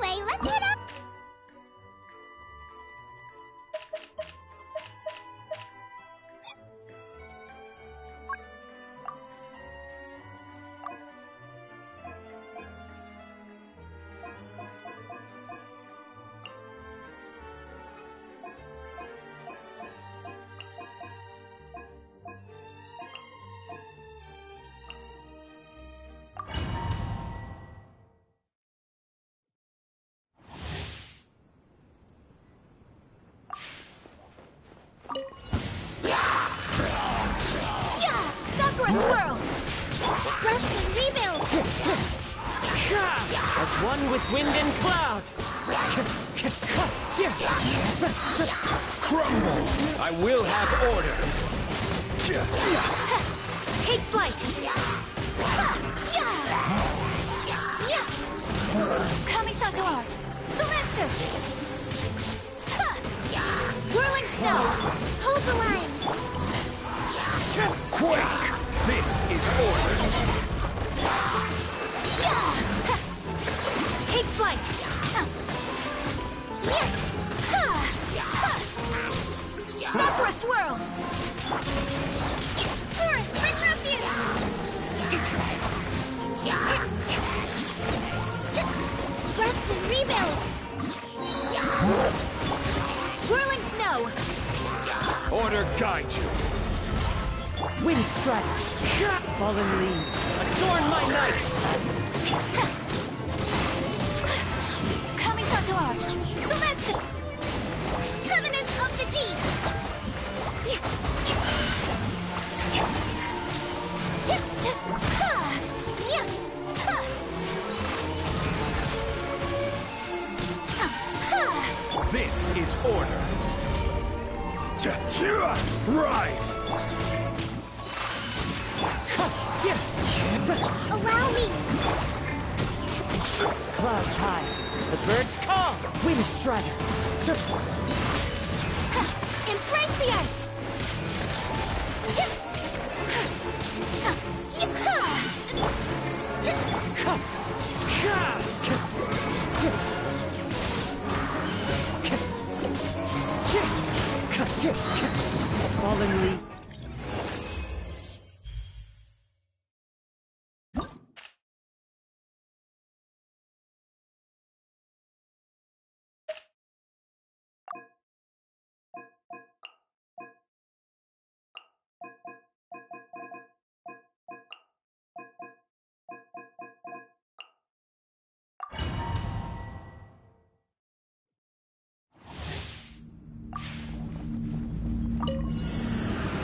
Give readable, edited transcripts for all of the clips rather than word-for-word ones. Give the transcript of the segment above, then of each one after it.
Anyway, let's head up. As one with wind and cloud! Crumble! I will have order! Take flight! Kamisato art. Suretsu. Whirling snow. Hold the line. Quake! This is order! Take flight. Sakura swirl. Taurus, bring refuge. Rest and rebuild. Whirling snow. Order guide you! Wind strike. Fallen leaves. Adorn my night. Kamisato art. Suretsu. Covenant of the Deep. This is order! Rise! Allow me. Clouds high. The birds call. Wind strider. Embrace the ice. Fallen leaf.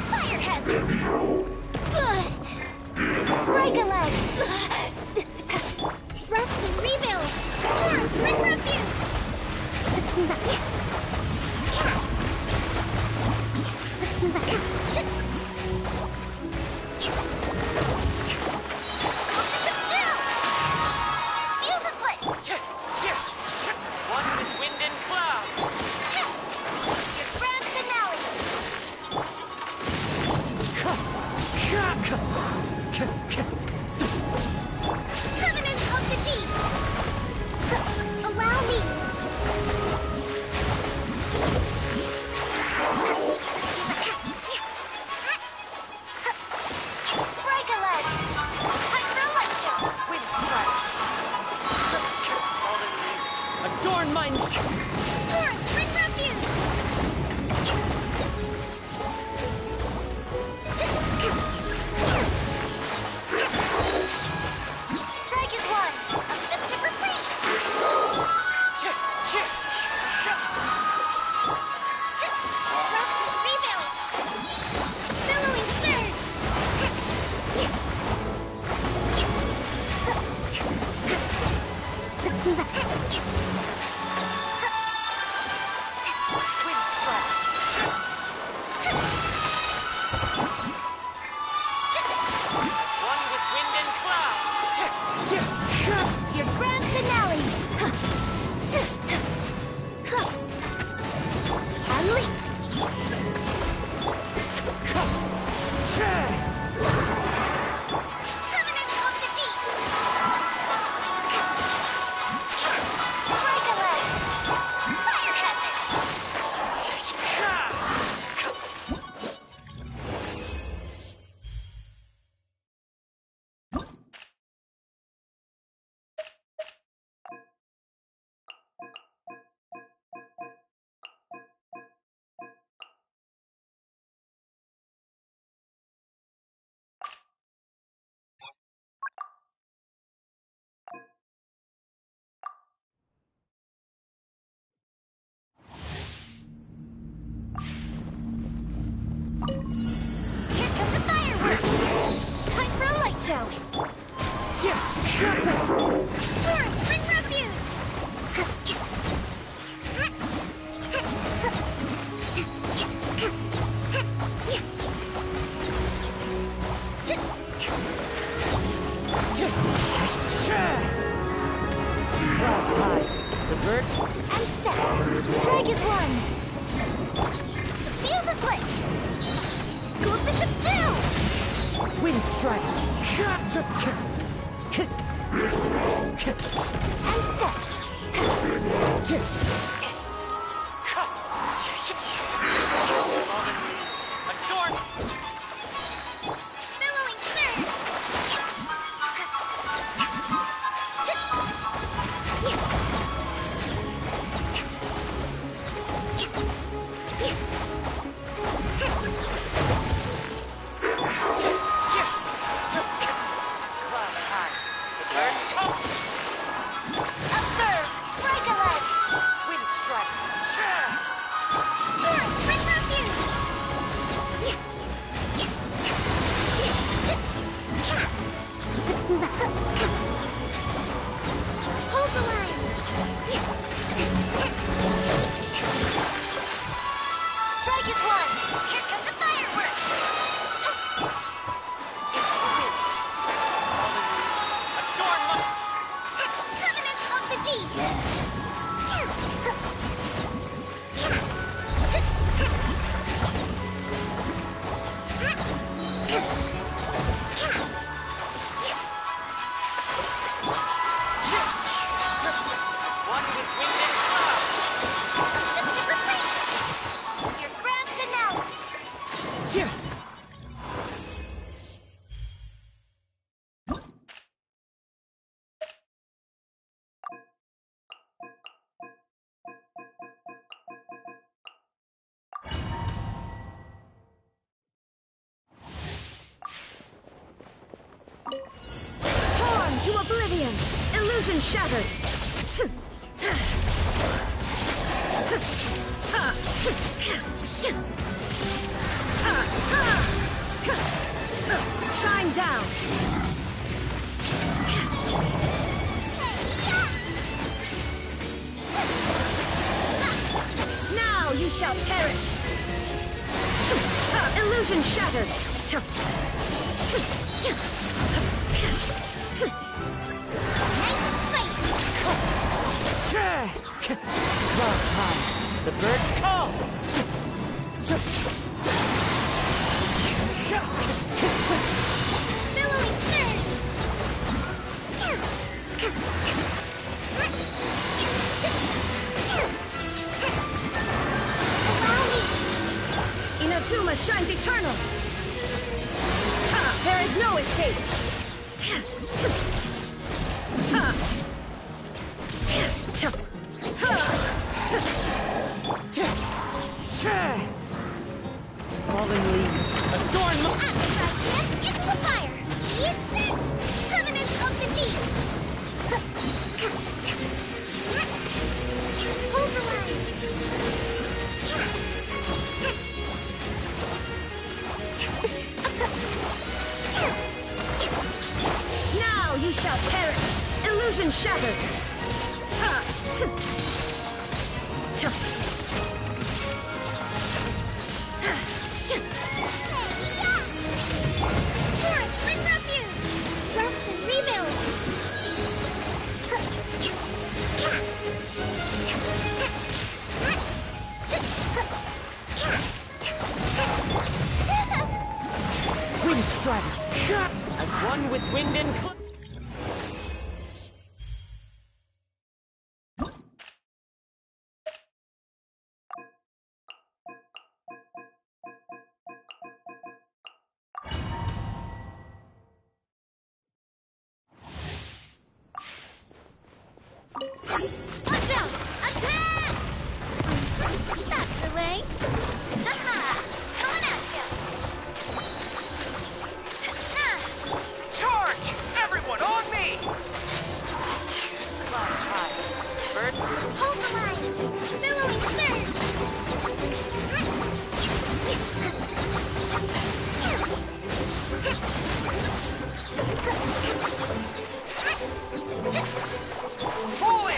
Fire hazard. Break a leg. Rest and rebuild. Taurus, bring refuge. Let's move up. Let's move up. Competition down. Fuse split. One with wind and cloud. Your grand finale. Covenant of the Deep. Allow me. Break a leg. Time for a light show. Wind strike. Fallen leaves. Adorn my Taurus, bring refuge. Strike is one. A festive reprise. Rest and rebuild. Billowing surge. Let's move up. wind strike. One with wind and cloud. Your grand finale. Unleash. Covenant of the Deep. tide. The birds. And step. Strike is one. The fuse is lit. Go Bishop 2! Wind strike. And step. Billowing surge. Clouds high. The birds come. Observe. Break a leg. Wind strike. Turret, bring refuge. Hold the line. Strike is one. Here come the fireworks. Into the wind. Fallen leaves. Adorn my... Covenant of the Deep. As one with wind and cloud. Let's get replaced. Your grand finale. Torn to oblivion! Illusion shattered! Shine down! Now you shall perish! Illusion shattered! Nice and spicy. Clouds high. The birds call. Billowing surge. Allow me. Inazuma shines eternal! There is no escape! Fallen leaves. Adorn my... Amplified gift into the fire. Eat this. Covenant of the Deep. Hold the line. Now you shall perish! Illusion shattered! Turret, bring refuge. Rest and rebuild. Wind strider. As one with wind and cloud. Watch out! Attack! That's the way. Haha! Coming at you. Charge! Everyone on me! Clouds high. Birds. Hold the line. Billowing surge. Pull in!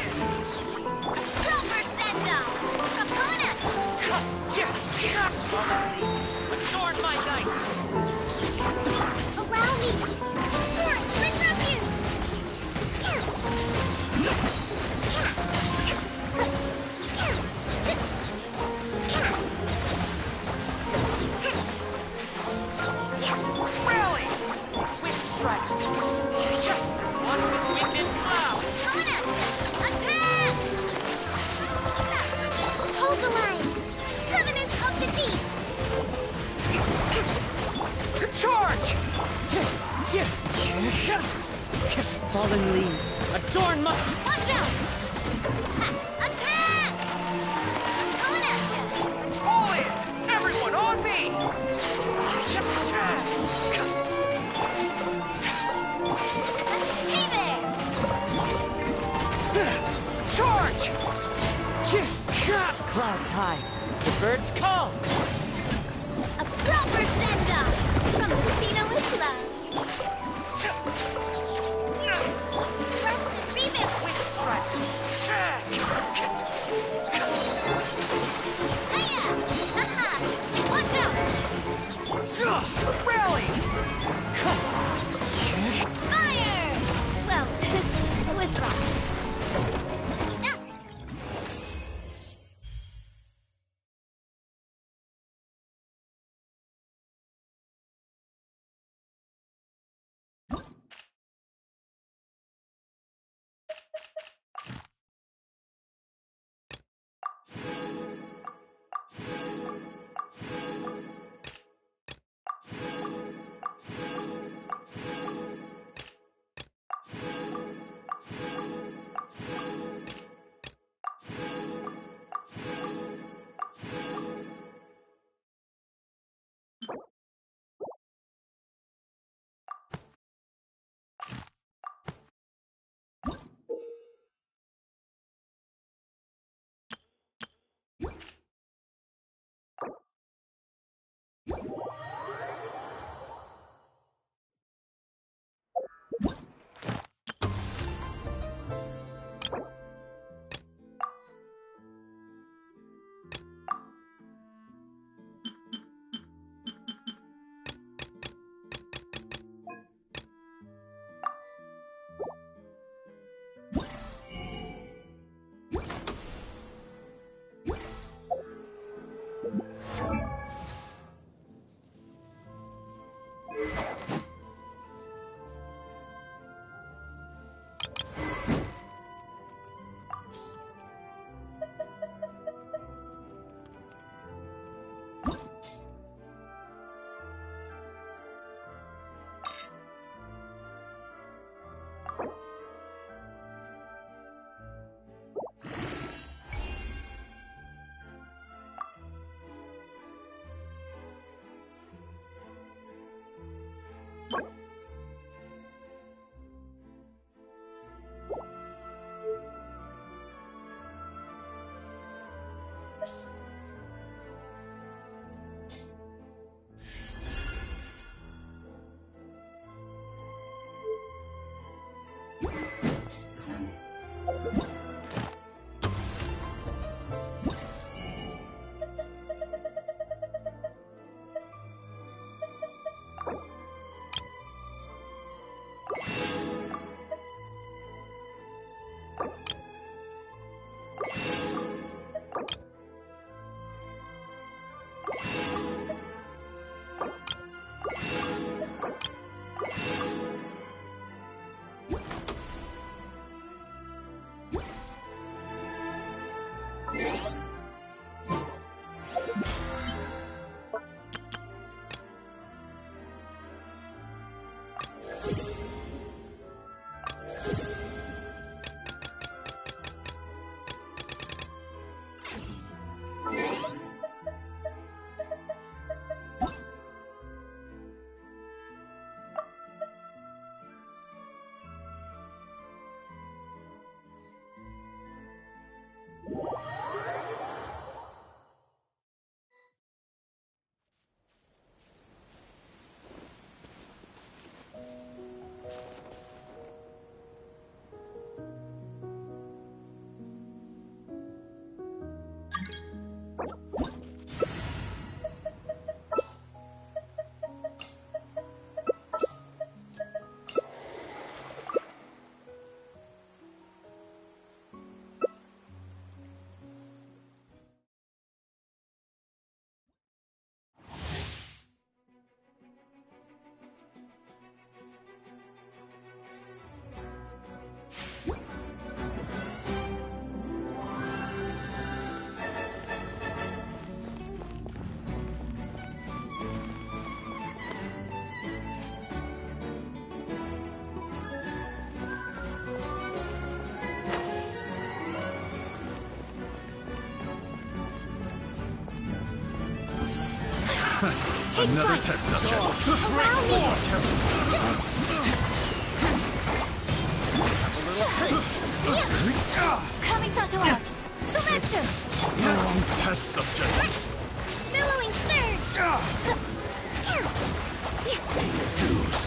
fallen leaves. Adorn my... Watch out! Ha! Attack! Coming at you! All in! Everyone on me! Hey there! Charge! Clouds hide. The birds call. A proper send-off from the Spino with love. Press revamp. Wind strike! Hiya! Haha! Watch out! Rally! Fire! Well, with rocks. Ah. Take Another flight. test subject. Allow me. Kamisato out. Sumetsu. Wrong test subject. Billowing surge. Dues.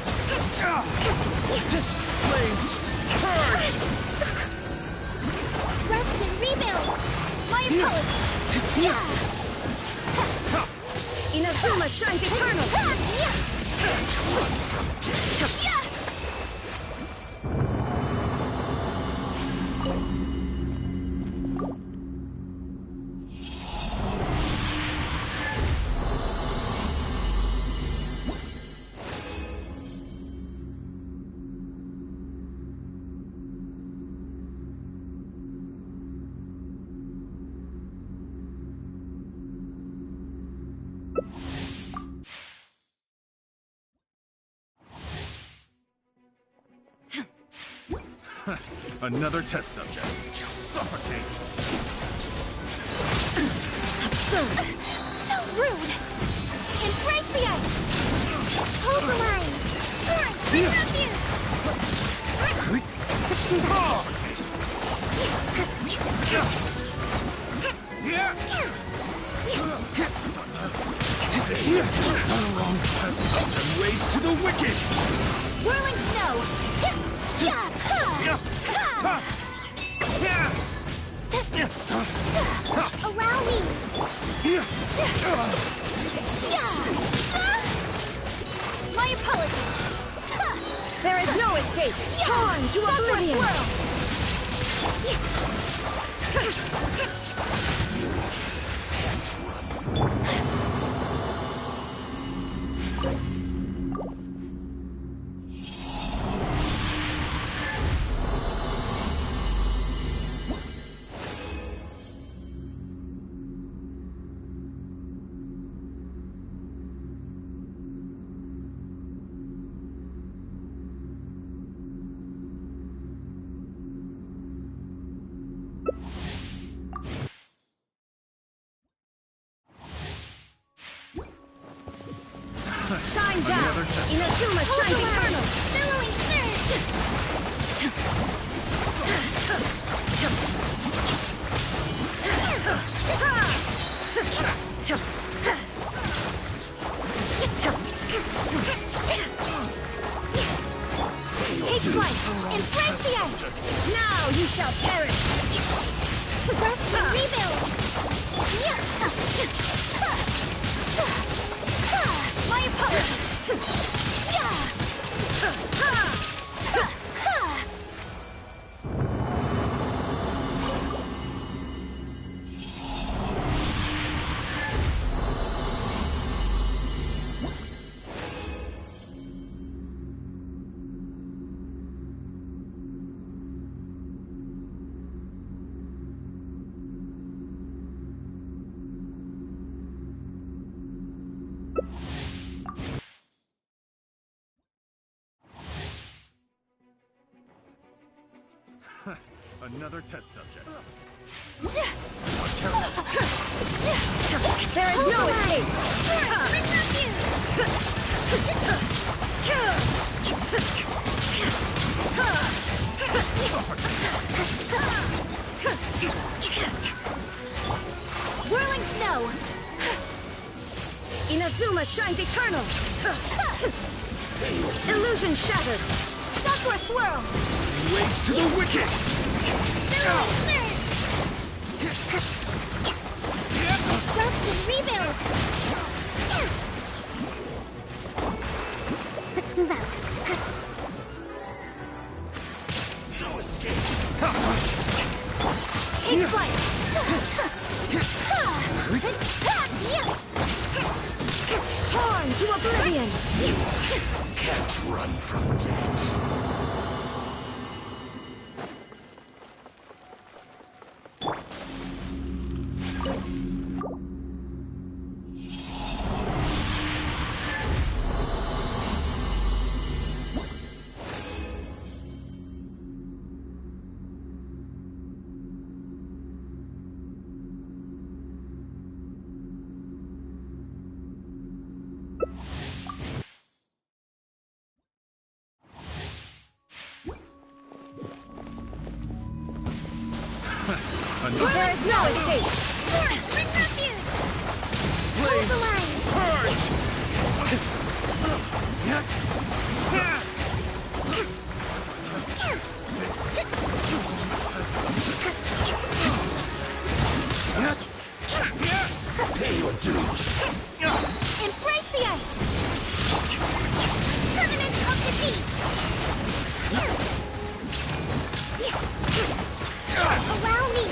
Flames. Purge. Rest and rebuild. My apologies. Inazuma shines eternal! Another test subject. Suffocate. So rude. Embrace the ice. Hold the line. Turn. Bring refuge. Race to the wicked. Whirling snow. Allow me. My apologies. There is no escape! Torn to oblivion! Shine down! Inazuma shines eternal! Billowing surge. Take flight. Embrace the ice. Now you shall perish! Rest and rebuild. My apologies. Another test subject. There is no escape! Bring refuge. Whirling snow. Inazuma shines eternal! Illusion shattered! Sakura swirl. Race to the wicked. Billowing surge. Rest and rebuild. Let's move out. No escape. Take flight. Torn to oblivion! Can't run from death. There is no escape. Bring refuge! Hold the line! Purge! Pay your dues. Embrace the ice! Covenant of the deep! Allow me!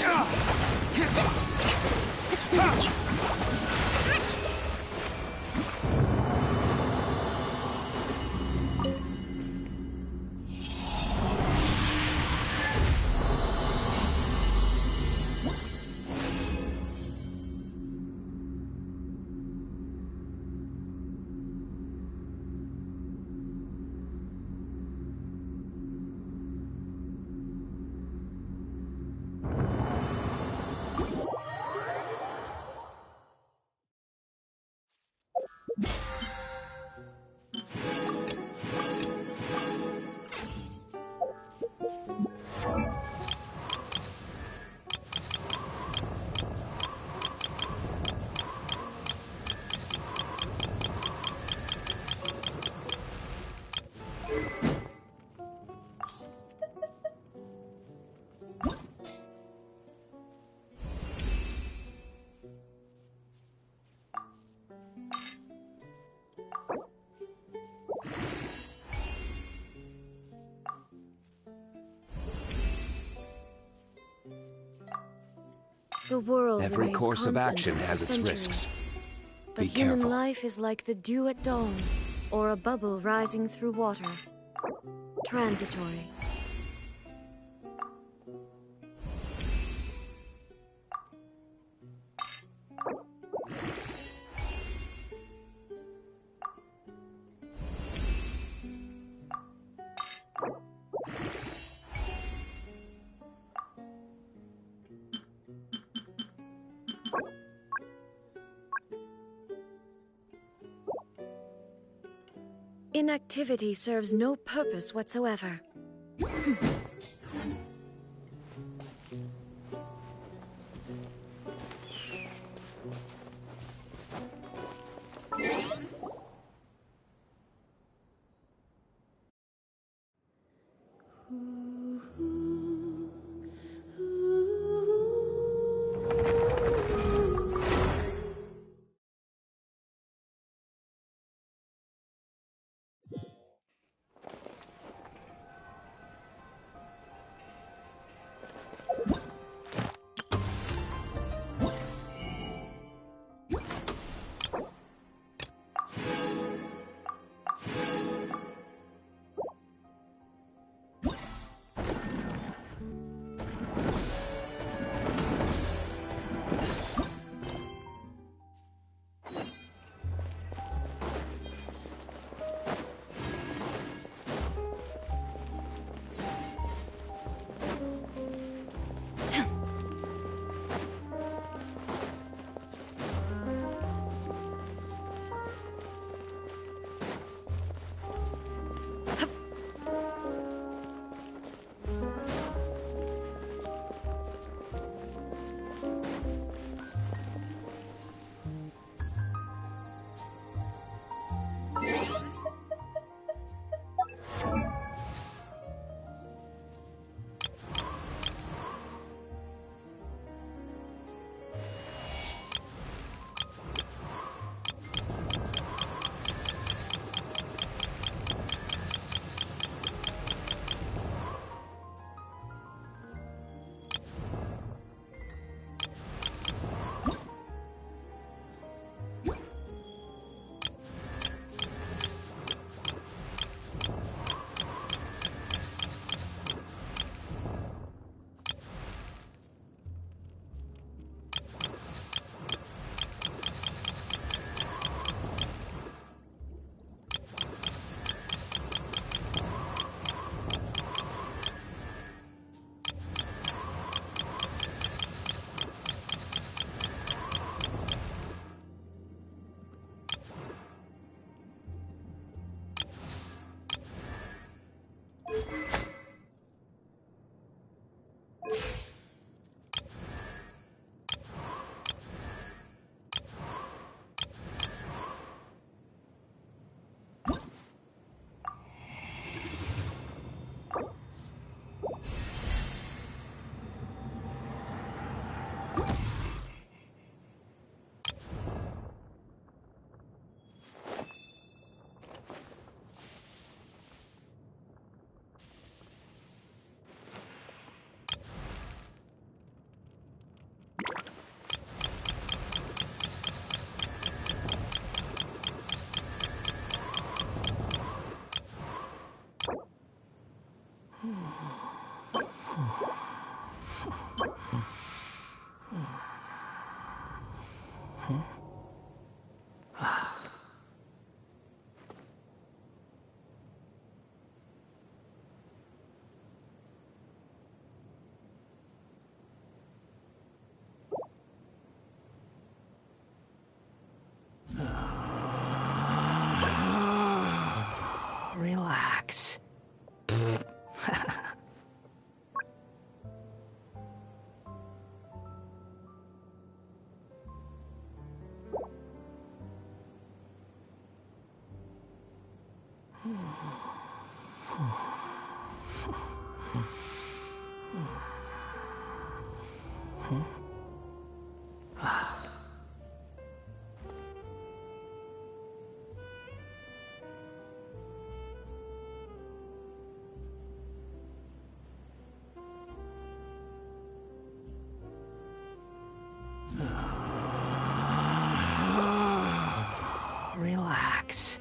The world Every remains course of constant action over has its centuries. risks. But Be human careful. life is like the dew at dawn, or a bubble rising through water. Transitory. Inactivity serves no purpose whatsoever. Relax.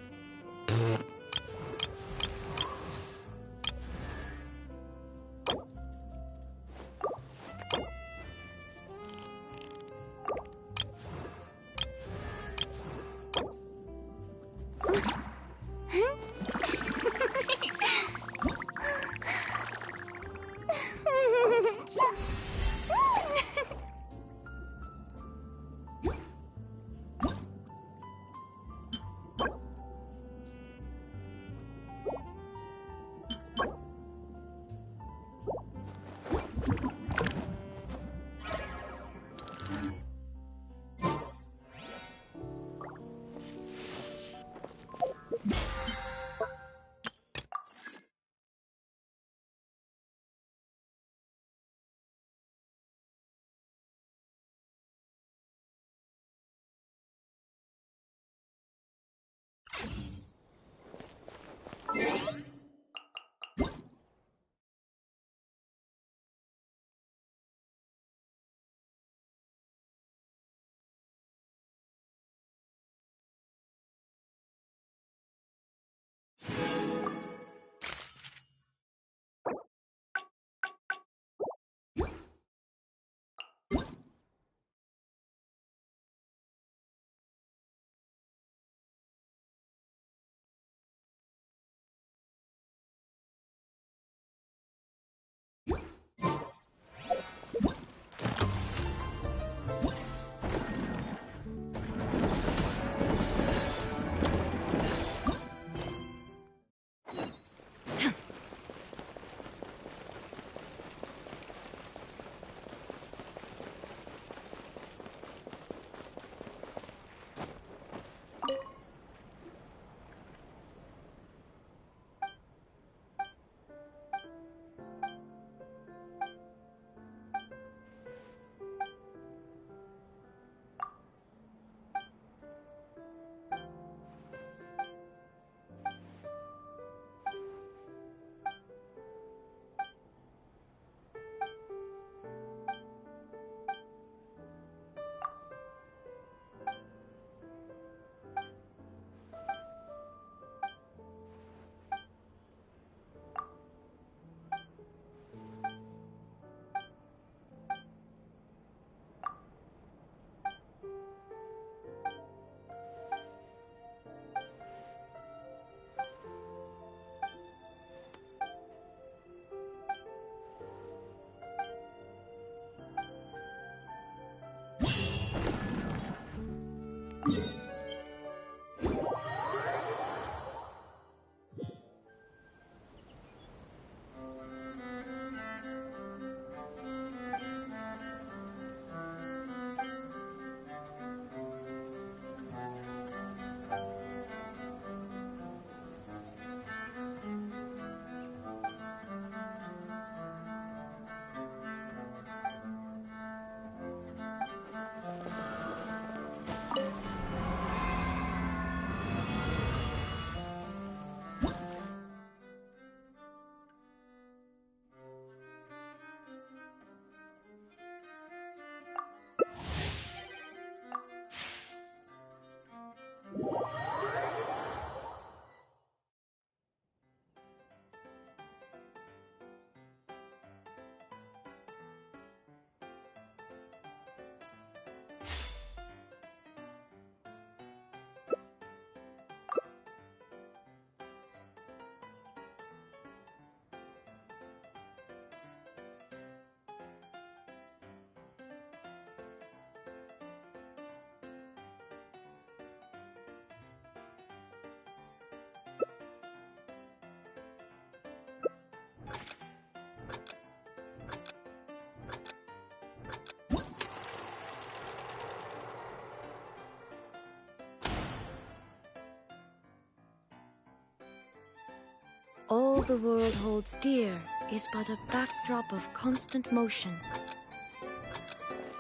All the world holds dear is but a backdrop of constant motion.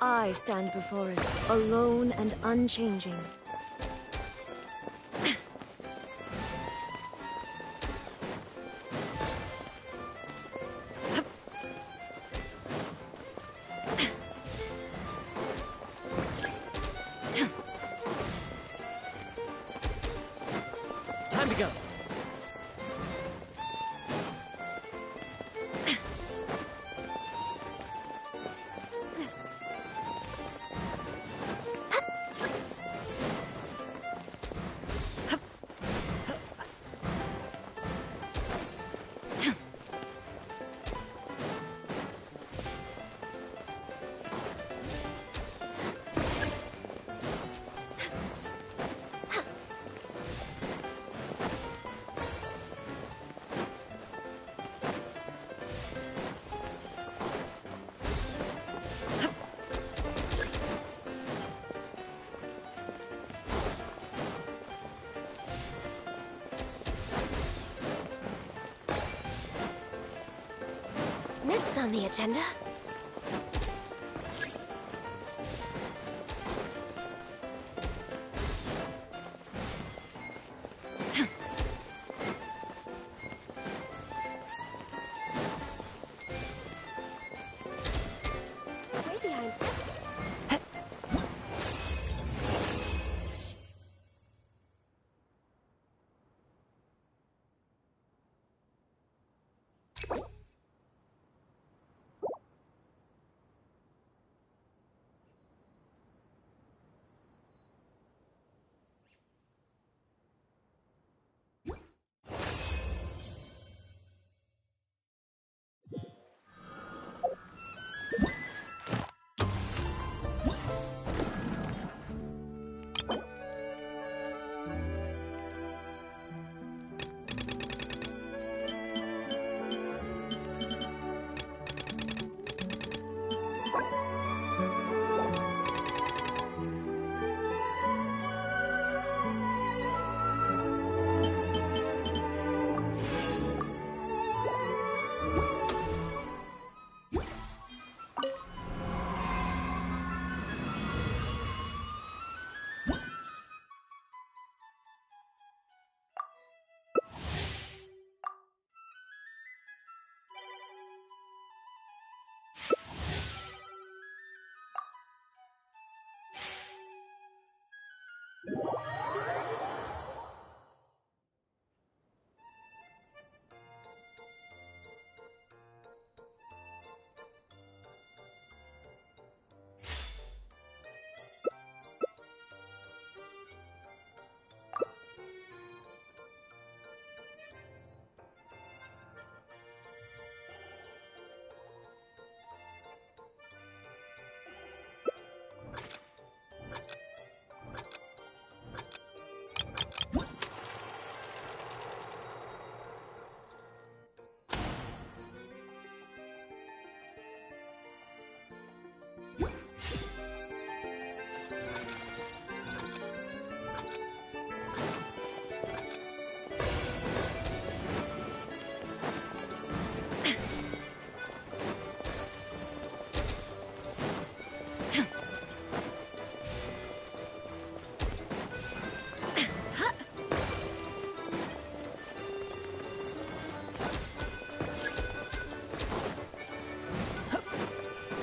I stand before it, alone and unchanging. Time to go. Next on the agenda. Way behind schedule.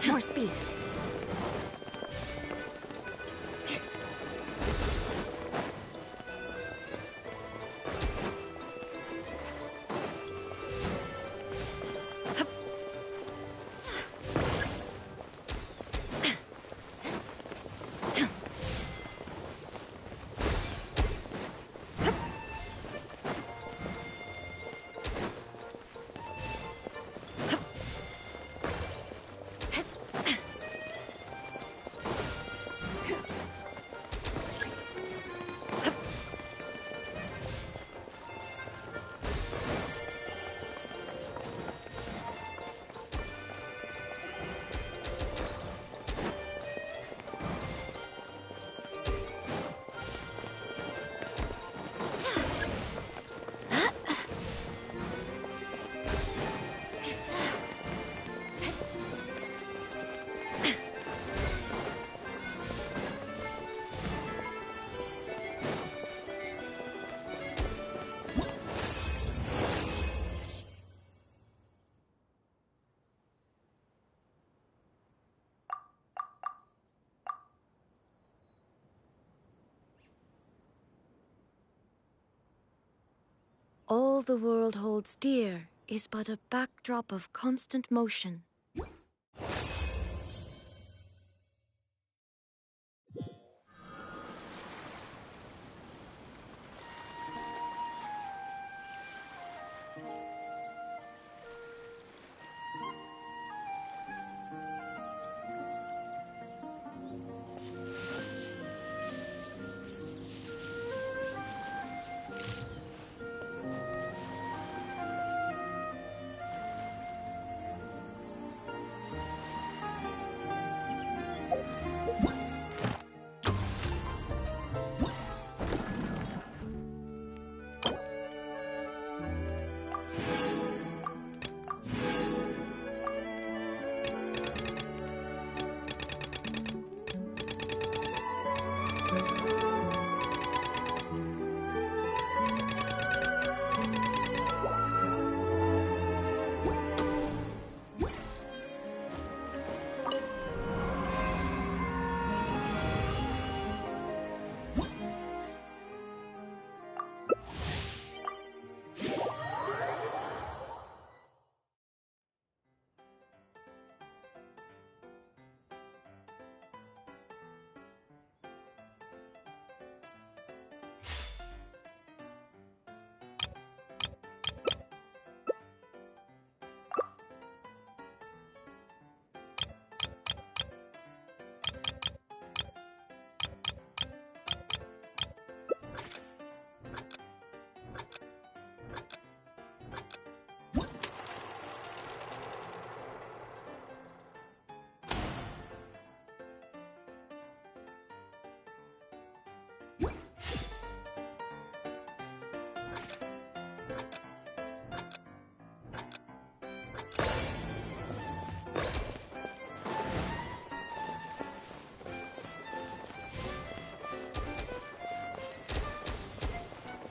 More speed. All the world holds dear is but a backdrop of constant motion.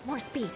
More speed.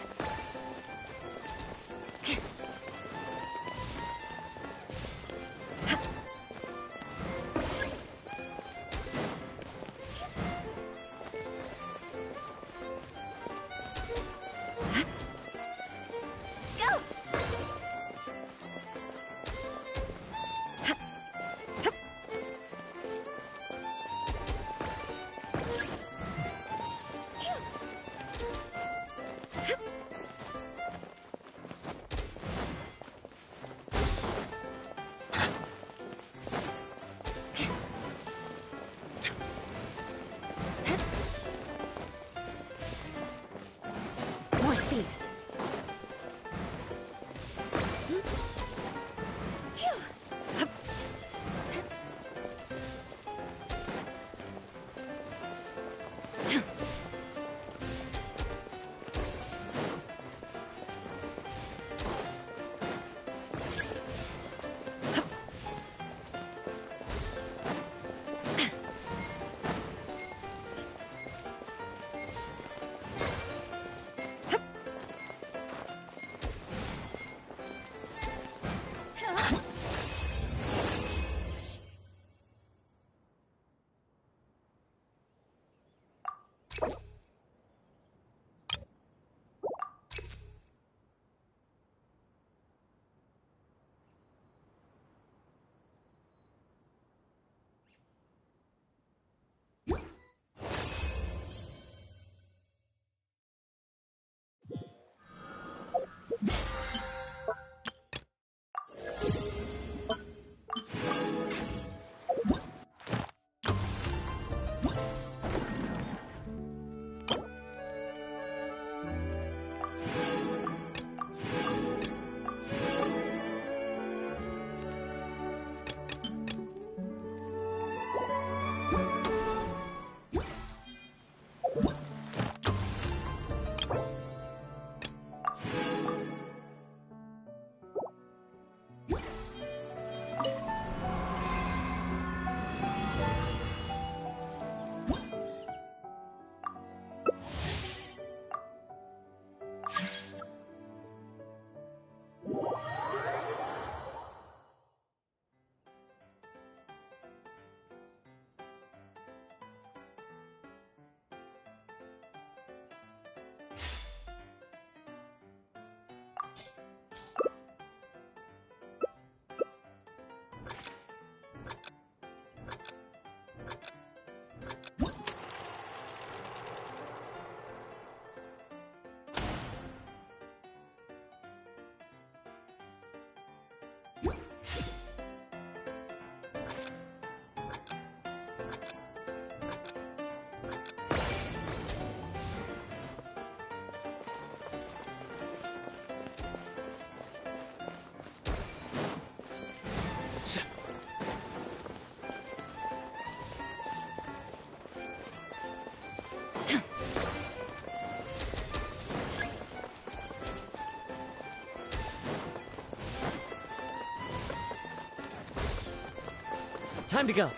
Time to go.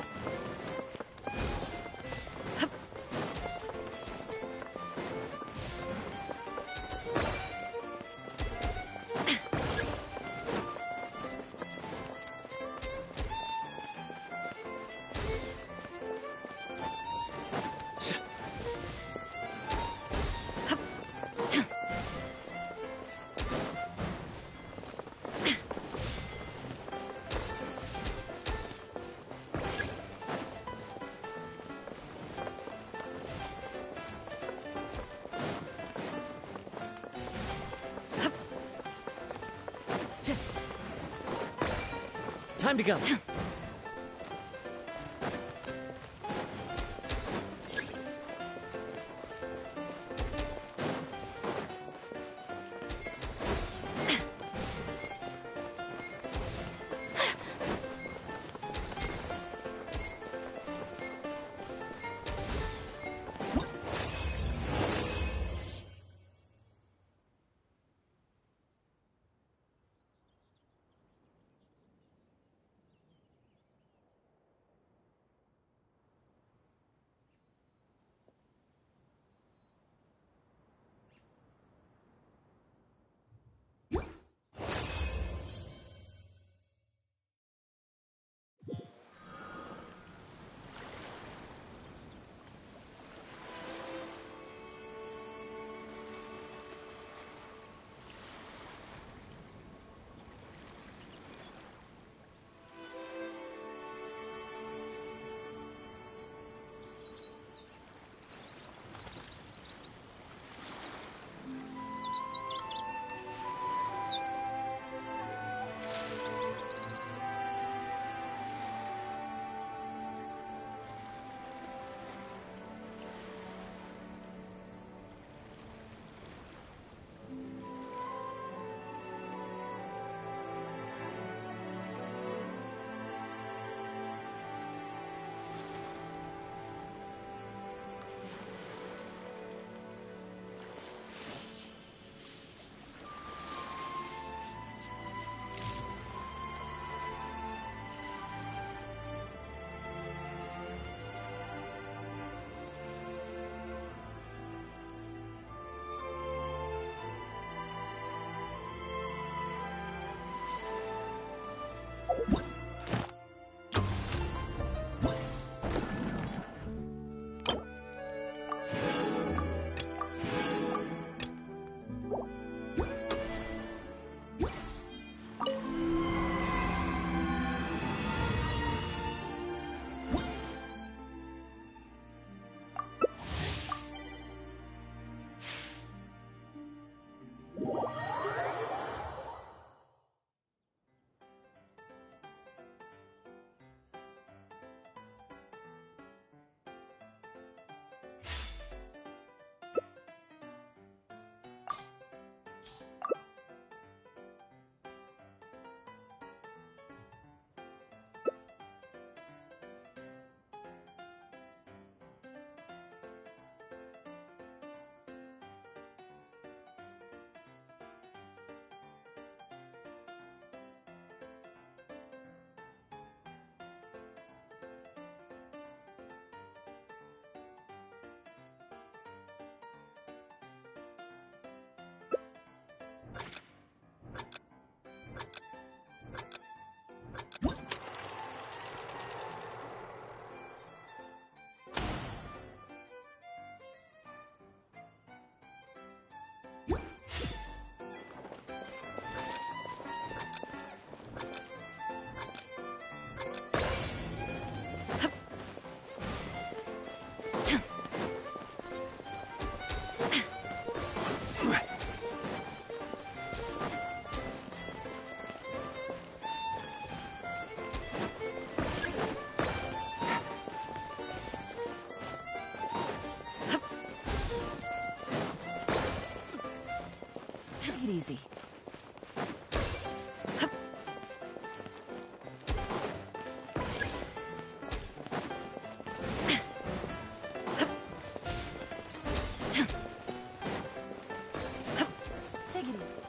Time to go. Take it easy. Take it easy.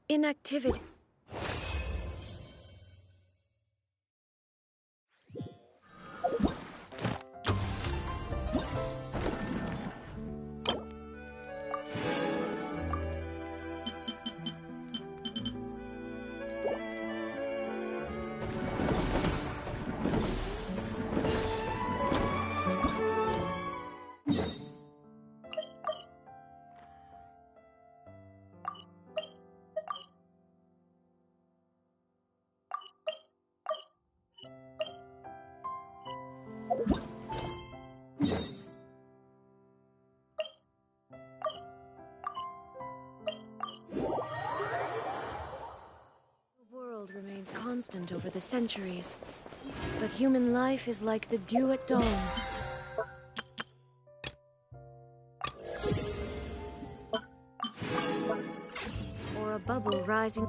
Inactivity. Remains constant over the centuries, but human life is like the dew at dawn. Or a bubble rising.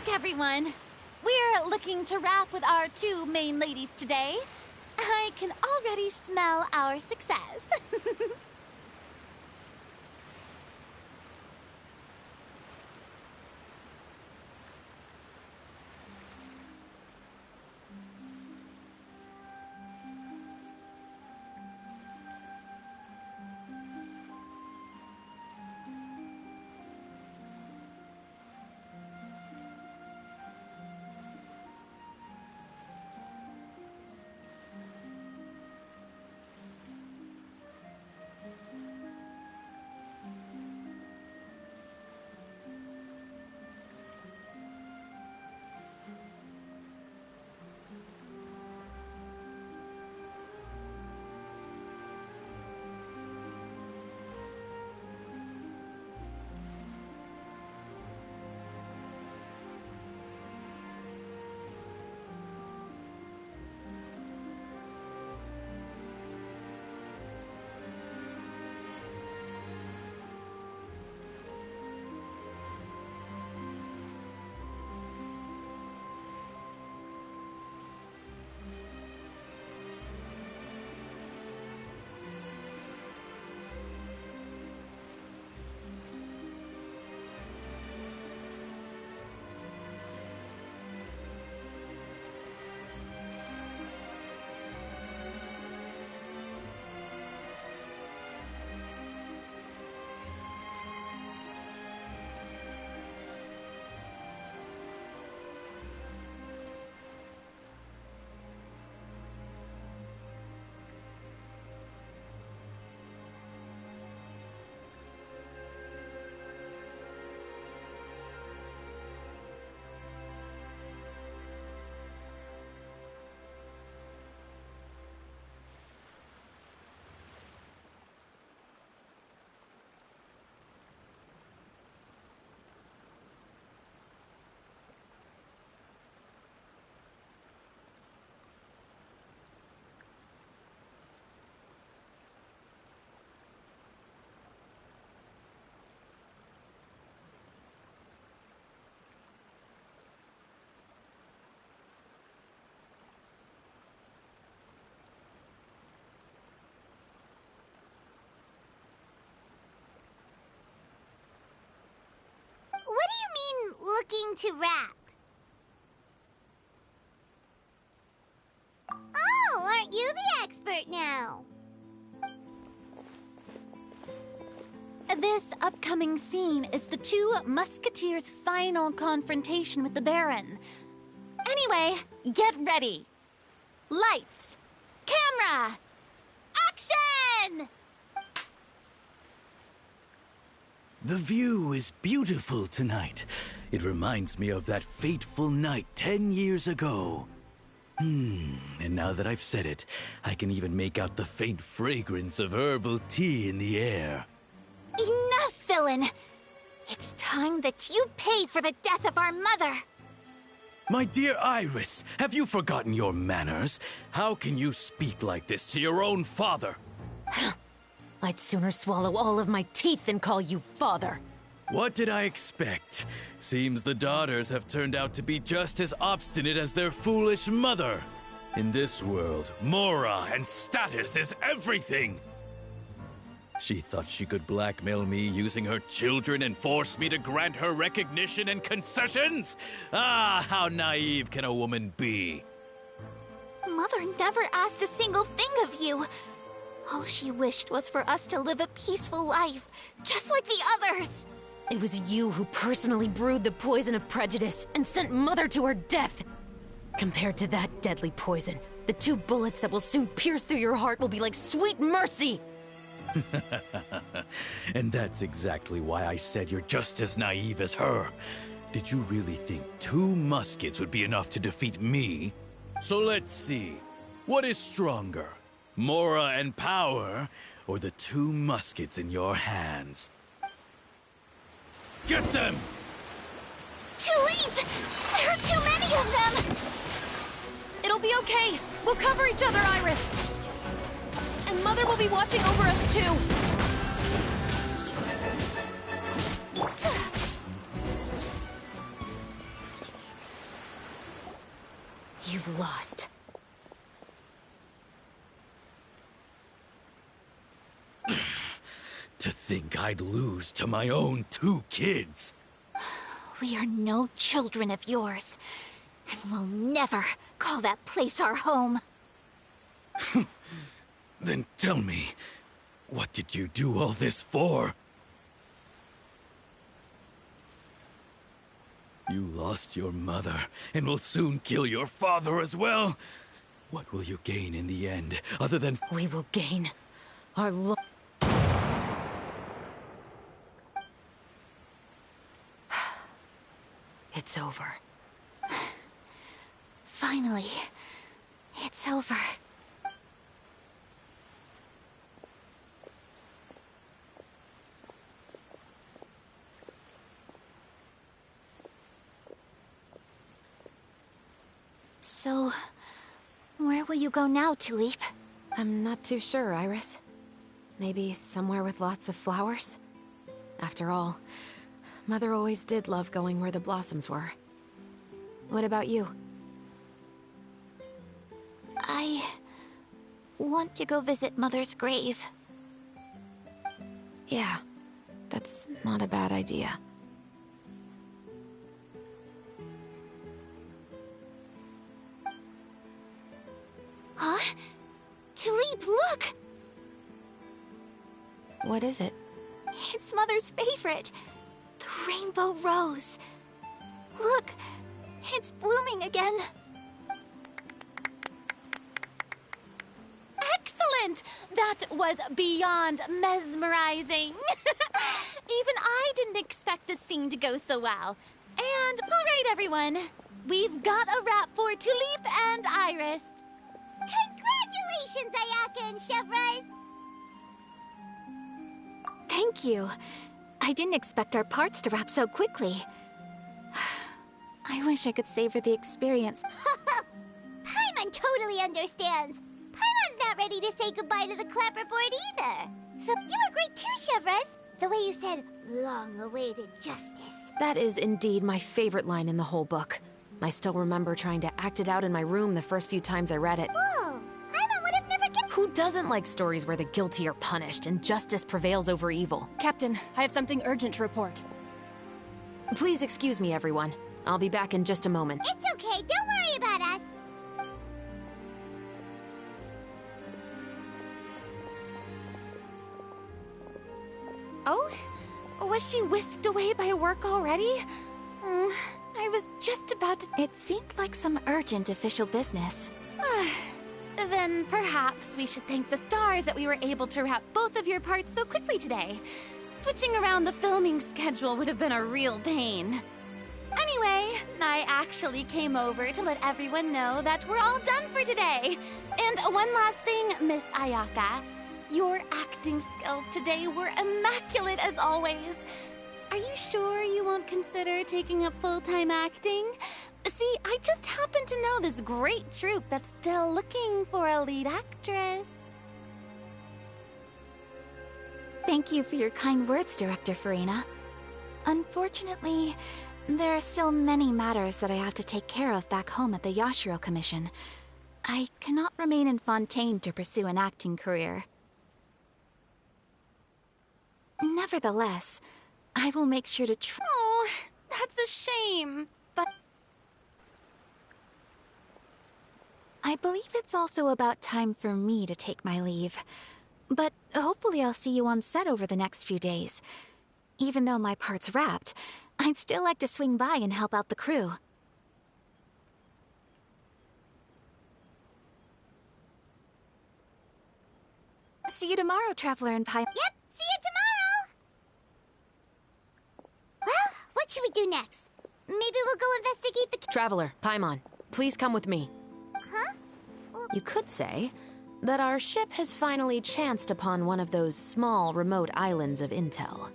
back, everyone. We're looking to wrap with our two main ladies today. I can already smell our success. What do you mean, looking to rap? Oh, aren't you the expert now? This upcoming scene is the two musketeers' final confrontation with the Baron. Anyway, get ready. Lights, camera, action! The view is beautiful tonight. It reminds me of that fateful night 10 years ago. And now that I've said it, I can even make out the faint fragrance of herbal tea in the air. Enough, villain! It's time that you pay for the death of our mother! My dear Iris, have you forgotten your manners? How can you speak like this to your own father? I'd sooner swallow all of my teeth than call you father. What did I expect? Seems the daughters have turned out to be just as obstinate as their foolish mother. In this world, mora and status is everything. She thought she could blackmail me using her children and force me to grant her recognition and concessions? Ah, how naive can a woman be? Mother never asked a single thing of you. All she wished was for us to live a peaceful life, just like the others. It was you who personally brewed the poison of prejudice and sent Mother to her death. Compared to that deadly poison, the 2 bullets that will soon pierce through your heart will be like sweet mercy. And that's exactly why I said you're just as naive as her. Did you really think 2 muskets would be enough to defeat me? So let's see. What is stronger? Mora and power, or the 2 muskets in your hands? Get them! Tulip! There are too many of them! It'll be okay. We'll cover each other, Iris. And Mother will be watching over us, too. lost. To think I'd lose to my own 2 kids. We are no children of yours, and we'll never call that place our home. Then tell me, what did you do all this for? You lost your mother, and will soon kill your father as well. What will you gain in the end, other than... We will gain our It's over. Finally, it's over. So, where will you go now, Tulip? I'm not too sure, Iris. Maybe somewhere with lots of flowers? After all, Mother always did love going where the blossoms were. What about you? I want to go visit Mother's grave. Yeah, that's not a bad idea. Huh? Tulip, look! What is it? It's Mother's favorite. The rainbow rose. Look, it's blooming again. Excellent! That was beyond mesmerizing. Even I didn't expect this scene to go so well. And, all right, everyone. We've got a wrap for Tulip and Iris. Congratulations, Ayaka and Chevrolet! Thank you. I didn't expect our parts to wrap so quickly. I wish I could savor the experience. Paimon totally understands. Paimon's not ready to say goodbye to the clapperboard either. So you were great too, Chevrolet. The way you said, long-awaited justice. That is indeed my favorite line in the whole book. I still remember trying to act it out in my room the first few times I read it. Whoa! Paimon would have never guessed. Who doesn't like stories where the guilty are punished and justice prevails over evil? Captain, I have something urgent to report. Please excuse me, everyone. I'll be back in just a moment. It's okay, don't worry about us. Oh? Was she whisked away by work already? I was just about to... It seemed like some urgent official business. Then perhaps we should thank the stars that we were able to wrap both of your parts so quickly today. Switching around the filming schedule would have been a real pain. Anyway, I actually came over to let everyone know that we're all done for today. And one last thing, Miss Ayaka. Your acting skills today were immaculate as always. Are you sure you won't consider taking up full-time acting? See, I just happen to know this great troupe that's still looking for a lead actress. Thank you for your kind words, Director Farina. Unfortunately, there are still many matters that I have to take care of back home at the Yashiro Commission. I cannot remain in Fontaine to pursue an acting career. Nevertheless, I will make sure to try. Oh, that's a shame. But I believe it's also about time for me to take my leave. But hopefully I'll see you on set over the next few days. Even though my part's wrapped, I'd still like to swing by and help out the crew. See you tomorrow, Traveler and Pi. Yep, see you tomorrow! Well, what should we do next? Maybe we'll go investigate the... Traveler, Paimon, please come with me. Huh? You could say that our ship has finally chanced upon one of those small, remote islands of intel.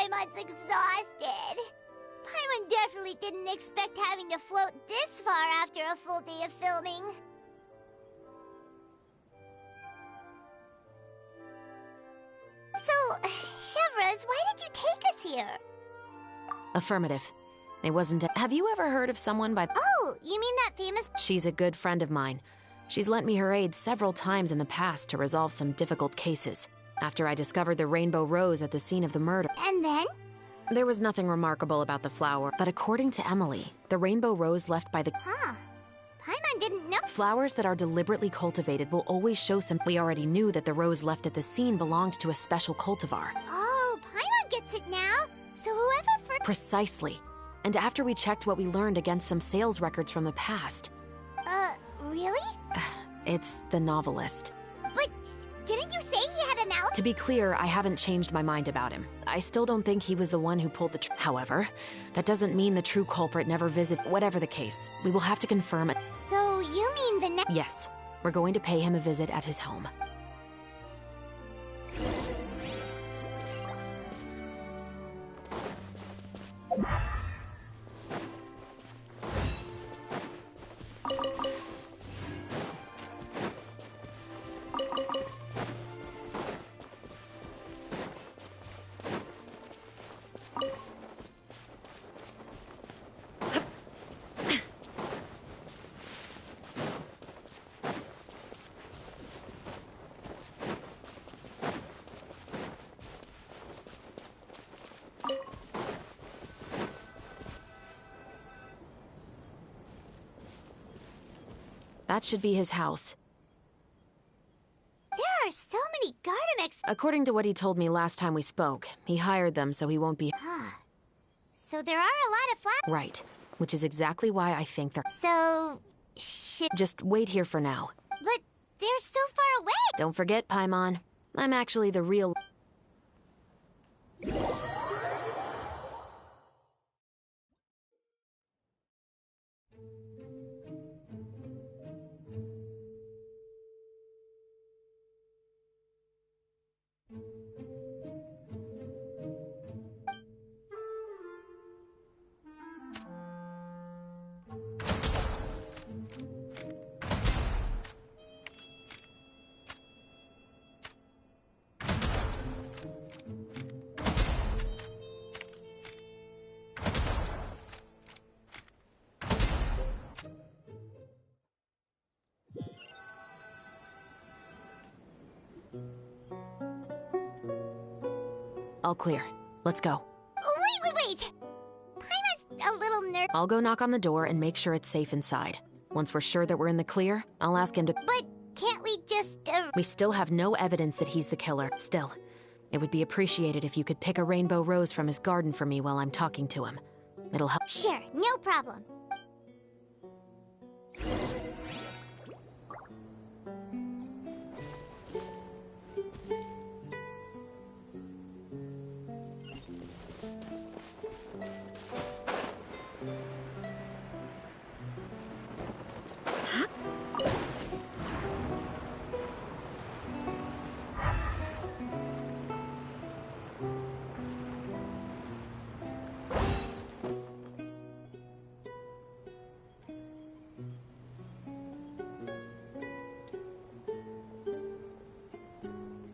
Paimon's exhausted. Paimon definitely didn't expect having to float this far after a full day of filming. So, Chevres, why did you take us here? Affirmative. It wasn't a— Have you ever heard of someone by— Oh, you mean that famous— She's a good friend of mine. She's lent me her aid several times in the past to resolve some difficult cases. After I discovered the rainbow rose at the scene of the murder— And then? There was nothing remarkable about the flower, but according to Emily, the rainbow rose left by the— Huh. Paimon didn't know— Flowers that are deliberately cultivated will always show some— We already knew that the rose left at the scene belonged to a special cultivar. Oh, Paimon gets it now. So whoever first— Precisely. And after we checked what we learned against some sales records from the past— Really? It's the novelist. But didn't you say he had an alibi? To be clear, I haven't changed my mind about him. I still don't think he was the one who pulled the However, that doesn't mean the true culprit never visited— Whatever the case, we will have to confirm it. So you mean the Yes, we're going to pay him a visit at his home. That should be his house. There are so many Gardamex— According to what he told me last time we spoke, he hired them so he won't be— Huh. So there are a lot of flowers. Right. Which is exactly why I think they're— So... Just wait here for now. But they're so far away! Don't forget, Paimon. I'm actually the real— All clear. Let's go. Wait! Paimon's a little nervous. I'll go knock on the door and make sure it's safe inside. Once we're sure that we're in the clear, I'll ask him to— But can't we just— We still have no evidence that he's the killer. Still, it would be appreciated if you could pick a rainbow rose from his garden for me while I'm talking to him. It'll help. Sure, no problem.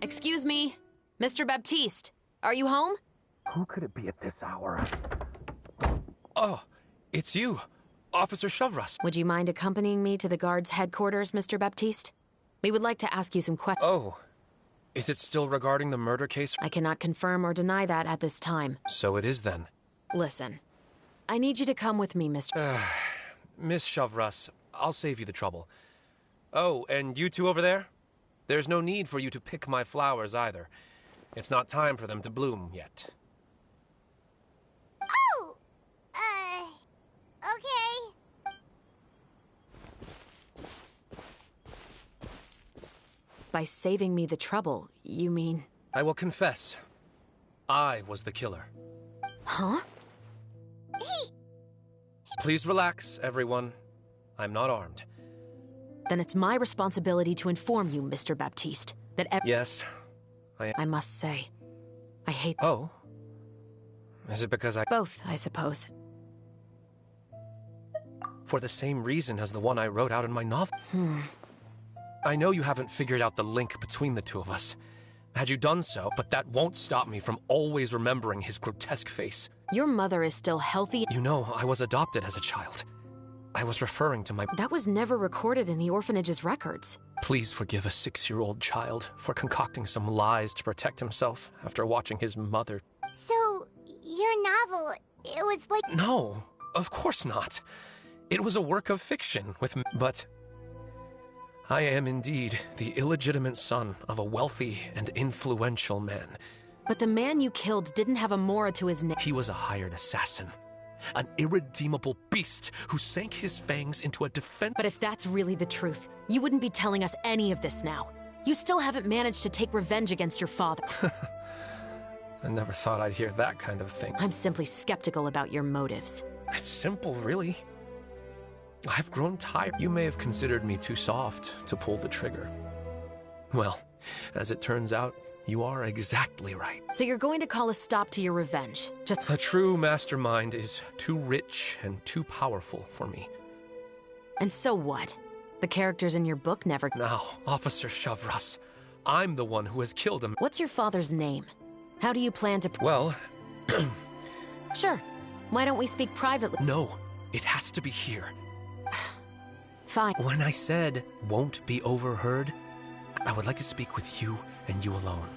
Excuse me, Mr. Baptiste. Are you home? Who could it be at this hour? Oh, it's you, Officer Chevres. Would you mind accompanying me to the guard's headquarters, Mr. Baptiste? We would like to ask you some questions. Oh, is it still regarding the murder case? I cannot confirm or deny that at this time. So it is then. Listen, I need you to come with me, Mr. Miss Chevres, I'll save you the trouble. Oh, and you two over there? There's no need for you to pick my flowers either. It's not time for them to bloom yet. Oh! Okay. By saving me the trouble, you mean... I will confess. I was the killer. Huh? Please relax, everyone. I'm not armed. Then it's my responsibility to inform you, Mr. Baptiste, that Yes, I must say, I hate... Oh? Is it because I... Both, I suppose. For the same reason as the one I wrote out in my novel. I know you haven't figured out the link between the two of us. Had you done so, but that won't stop me from always remembering his grotesque face. Your mother is still healthy. You know, I was adopted as a child. I was referring to my... That was never recorded in the orphanage's records. Please forgive a 6-year-old child for concocting some lies to protect himself after watching his mother. So, your novel, it was like... No, of course not. It was a work of fiction but I am indeed the illegitimate son of a wealthy and influential man. But the man you killed didn't have a Mora to his name. He was a hired assassin. An irredeemable beast who sank his fangs into a defense... But if that's really the truth, you wouldn't be telling us any of this now. You still haven't managed to take revenge against your father. I never thought I'd hear that kind of thing. I'm simply skeptical about your motives. It's simple, really. I've grown tired. You may have considered me too soft to pull the trigger. Well, as it turns out, you are exactly right. So you're going to call a stop to your revenge? Just... A true mastermind is too rich and too powerful for me. And so what? The characters in your book never... Now, Officer Shavras, I'm the one who has killed him. What's your father's name? How do you plan to... Well... Sure. Why don't we speak privately? No, it has to be here. Fine. When I said won't be overheard, I would like to speak with you and you alone.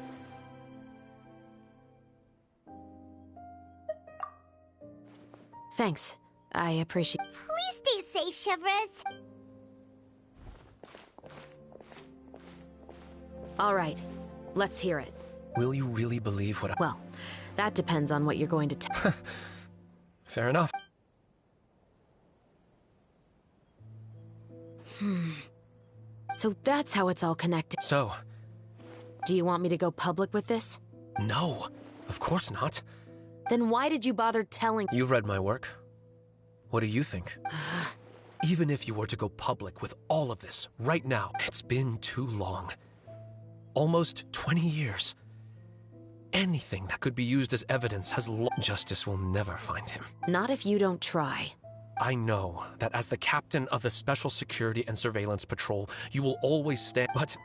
Thanks. I appreciate... Please stay safe, Shavras. All right. Let's hear it. Will you really believe what I... Well, that depends on what you're going to tell. Fair enough. So that's how it's all connected. So... Do you want me to go public with this? No, of course not. Then why did you bother telling... You've read my work. What do you think? Even if you were to go public with all of this right now, it's been too long. Almost 20 years. Anything that could be used as evidence has justice will never find him. Not if you don't try. I know that as the captain of the Special Security and Surveillance Patrol, you will always stand... But...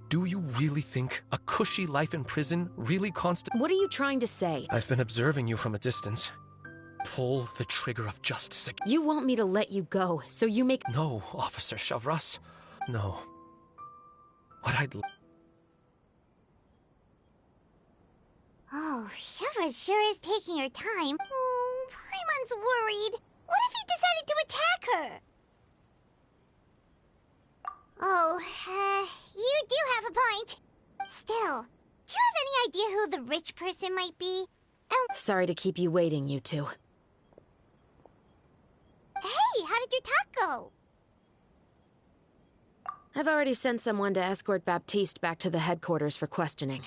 do you really think a cushy life in prison really What are you trying to say? I've been observing you from a distance. Pull the trigger of justice. You want me to let you go, so you make... No, Officer Shavras. No. What I'd... Oh, Shavras sure is taking her time. Oh, Paimon's worried. What if he decided to attack her? Oh, you do have a point. Still, do you have any idea who the rich person might be? Sorry to keep you waiting, you two. Hey, how did your talk go? I've already sent someone to escort Baptiste back to the headquarters for questioning.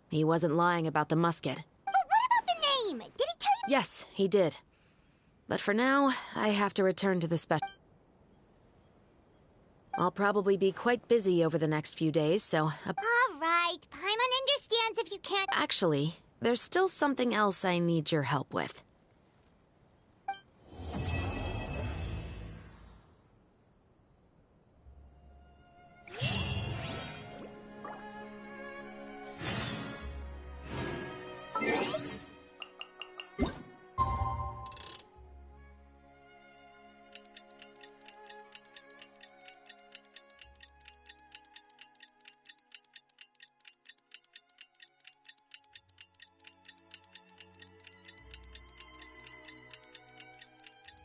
He wasn't lying about the musket. But what about the name? Did he tell you? Yes, he did. But for now, I have to return to the special... I'll probably be quite busy over the next few days, so... All right, Paimon understands if you can't... Actually, there's still something else I need your help with.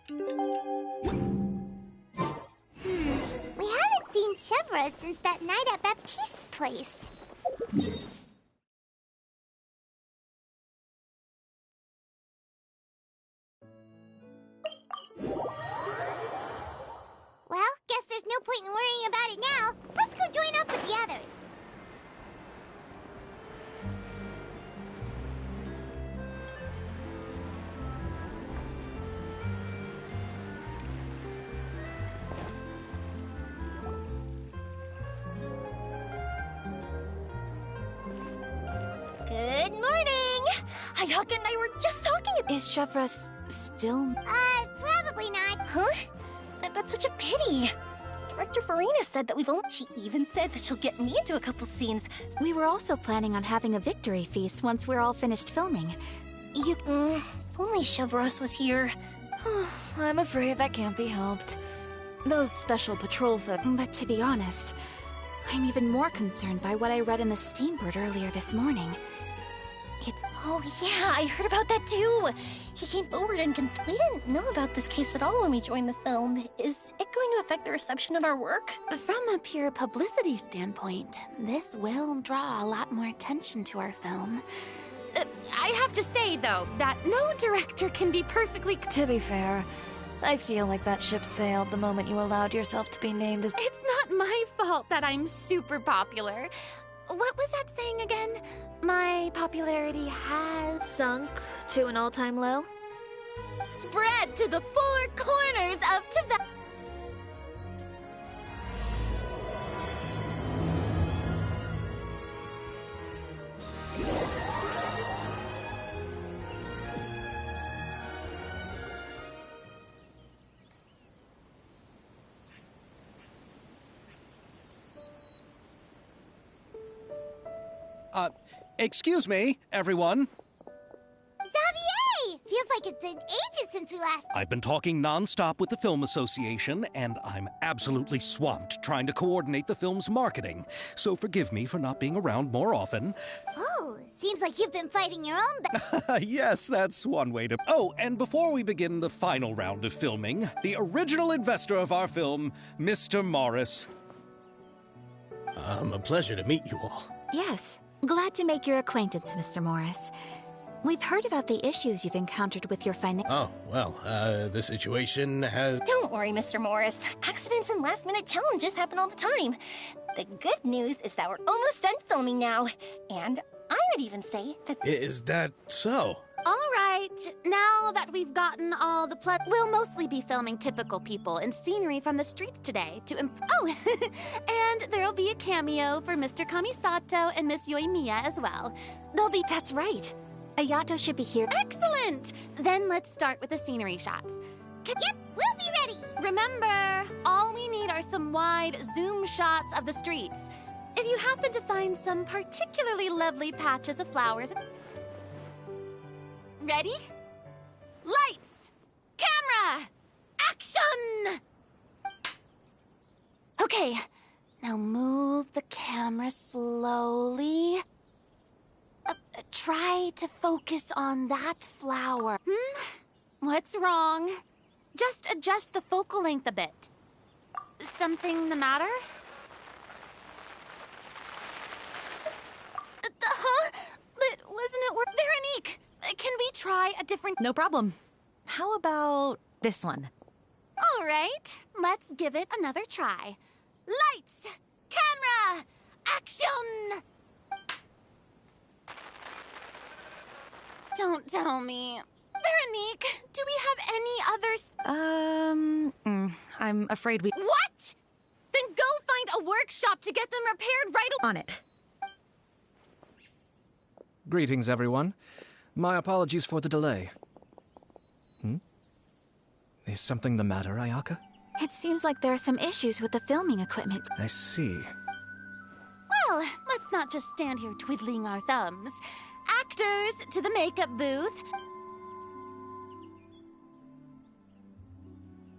We haven't seen Shavras since that night at Baptiste's place. Well, guess there's no point in worrying about it now. Let's go join up with the others. Good morning! Ayaka and I were just talking about— Is Chevra still— Probably not. Huh? That's such a pity. Director Farina said that we've only— She even said that she'll get me into a couple scenes. We were also planning on having a victory feast once we're all finished filming. If only Chevros was here. I'm afraid that can't be helped. Those special patrol But to be honest, I'm even more concerned by what I read in the Steambird earlier this morning. Oh yeah, I heard about that too. He came forward and we didn't know about this case at all when we joined the film. Is it going to affect the reception of our work? From a pure publicity standpoint, this will draw a lot more attention to our film. I have to say, though, that no director can be perfectly— To be fair, I feel like that ship sailed the moment you allowed yourself to be named as— It's not my fault that I'm super popular. What was that saying again? My popularity has— Sunk to an all-time low? spread to the four corners of Tibet. Excuse me, everyone. Xavier! Feels like it's been ages since we last— I've been talking non-stop with the Film Association, and I'm absolutely swamped trying to coordinate the film's marketing. So forgive me for not being around more often. Oh, seems like you've been fighting your own Yes, that's one way to— Oh, and before we begin the final round of filming, the original investor of our film, Mr. Morris. A pleasure to meet you all. Yes. Glad to make your acquaintance, Mr. Morris. We've heard about the issues you've encountered with your Oh, well, the situation has— Don't worry, Mr. Morris. Accidents and last-minute challenges happen all the time. The good news is that we're almost done filming now. And I would even say that— Is that so? All right, now that we've gotten all the we'll mostly be filming typical people and scenery from the streets today to Oh, and there'll be a cameo for Mr. Kamisato and Miss Yoimiya as well. That's right. Ayato should be here. Excellent! Then let's start with the scenery shots. Yep, we'll be ready! Remember, all we need are some wide zoom shots of the streets. If you happen to find some particularly lovely patches of flowers... Ready? Lights! Camera! Action! Okay, now move the camera slowly. Try to focus on that flower. What's wrong? Just adjust the focal length a bit. Something the matter? But wasn't it Veronique, can we try a different— No problem. How about this one? All right, let's give it another try. Lights! Camera! Action! Don't tell me. Veronique, do we have any others? I'm afraid we— What? Then go find a workshop to get them repaired right away. On it. Greetings, everyone. My apologies for the delay. Is something the matter, Ayaka? It seems like there are some issues with the filming equipment. I see. Well, let's not just stand here twiddling our thumbs. Actors, to the makeup booth.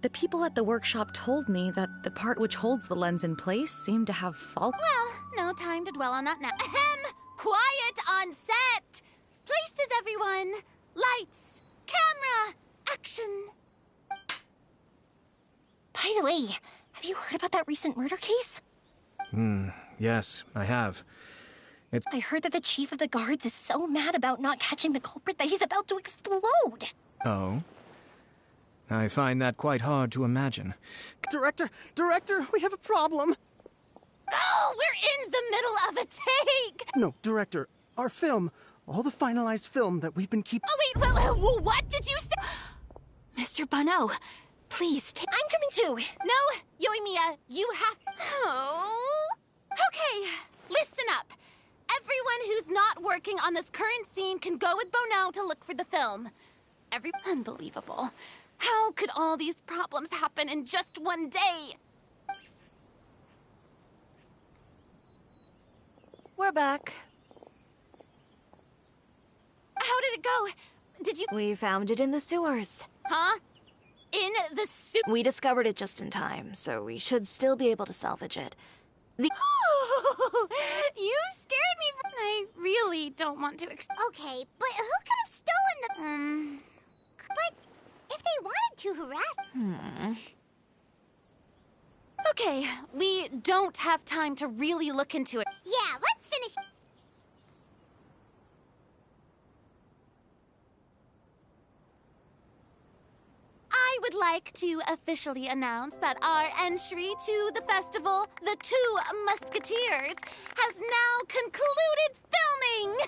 The people at the workshop told me that the part which holds the lens in place seemed to have fault. Well, no time to dwell on that now. Ahem! Quiet on set! Places, everyone! Lights! Camera! Action! By the way, have you heard about that recent murder case? Yes, I have. I heard that the chief of the guards is so mad about not catching the culprit that he's about to explode. Oh? I find that quite hard to imagine. Director, we have a problem. Oh, we're in the middle of a take! No, Director, our film, all the finalized film that we've been keeping— Oh, wait, well, what did you say? Mr. Bano, please take— I'm coming too. No, Yoimiya, you have— Oh. Okay, listen up. Everyone who's not working on this current scene can go with Bono to look for the film. Unbelievable. How could all these problems happen in just one day? We're back. How did it go? Did you— We found it in the sewers. Huh? In the We discovered it just in time, so we should still be able to salvage it. You scared me. I really don't want to Okay, but who could have stolen the... But if they wanted to harass... Okay, we don't have time to really look into it. Yeah, let's finish... I would like to officially announce that our entry to the festival, The Two Musketeers, has now concluded filming!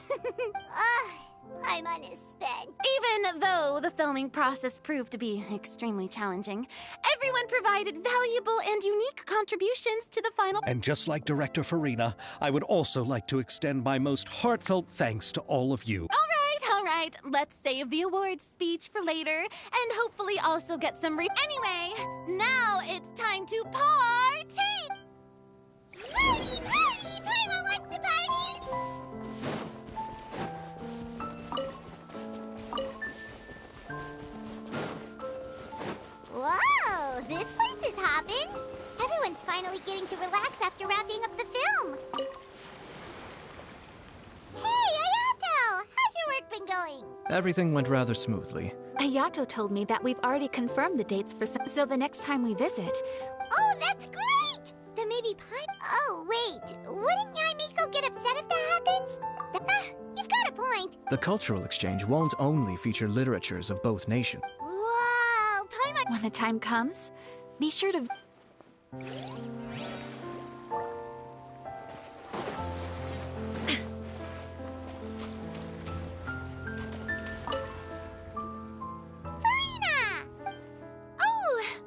Paimon is spent. Even though the filming process proved to be extremely challenging, everyone provided valuable and unique contributions to the final... And just like Director Farina, I would also like to extend my most heartfelt thanks to all of you. All right, let's save the awards speech for later, and hopefully also get some Anyway, now it's time to party! Party! Paimon wants to party! Whoa, this place is hopping. Everyone's finally getting to relax after wrapping up the film. Hey, Ayato! How's your work been going? Everything went rather smoothly. Ayato told me that we've already confirmed the dates for so the next time we visit. Oh, that's great! Then maybe Oh, wait. Wouldn't Yai Miko get upset if that happens? You've got a point. The cultural exchange won't only feature literatures of both nations. Whoa, Paimon... When the time comes, be sure to...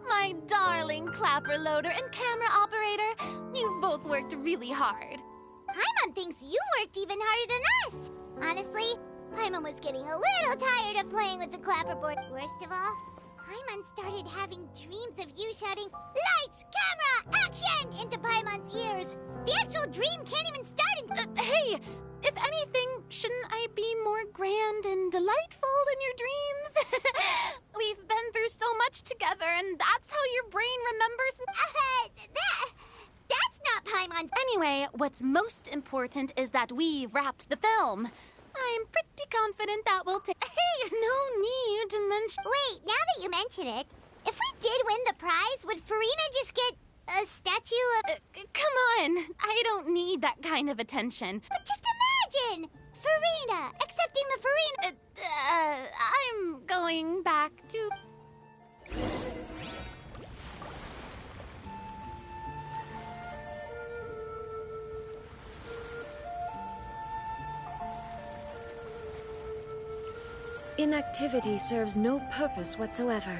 My darling clapper loader and camera operator, you've both worked really hard. Paimon thinks you worked even harder than us. Honestly, Paimon was getting a little tired of playing with the clapperboard. Worst of all, Paimon started having dreams of you shouting, "Lights, camera, action!" into Paimon's ears. The actual dream can't even start until... Hey, if anything, shouldn't I be more grand and delightful in your dreams? We've been through so much together, and that's how your brain remembers... That's not Paimon's... Anyway, what's most important is that we've wrapped the film. I'm pretty confident that will take... Hey, no need to mention... Wait, now that you mention it, if we did win the prize, would Farina just get a statue of... Come on, I don't need that kind of attention. But just imagine! Farina, accepting the Farina... I'm going back to... Inactivity serves no purpose whatsoever.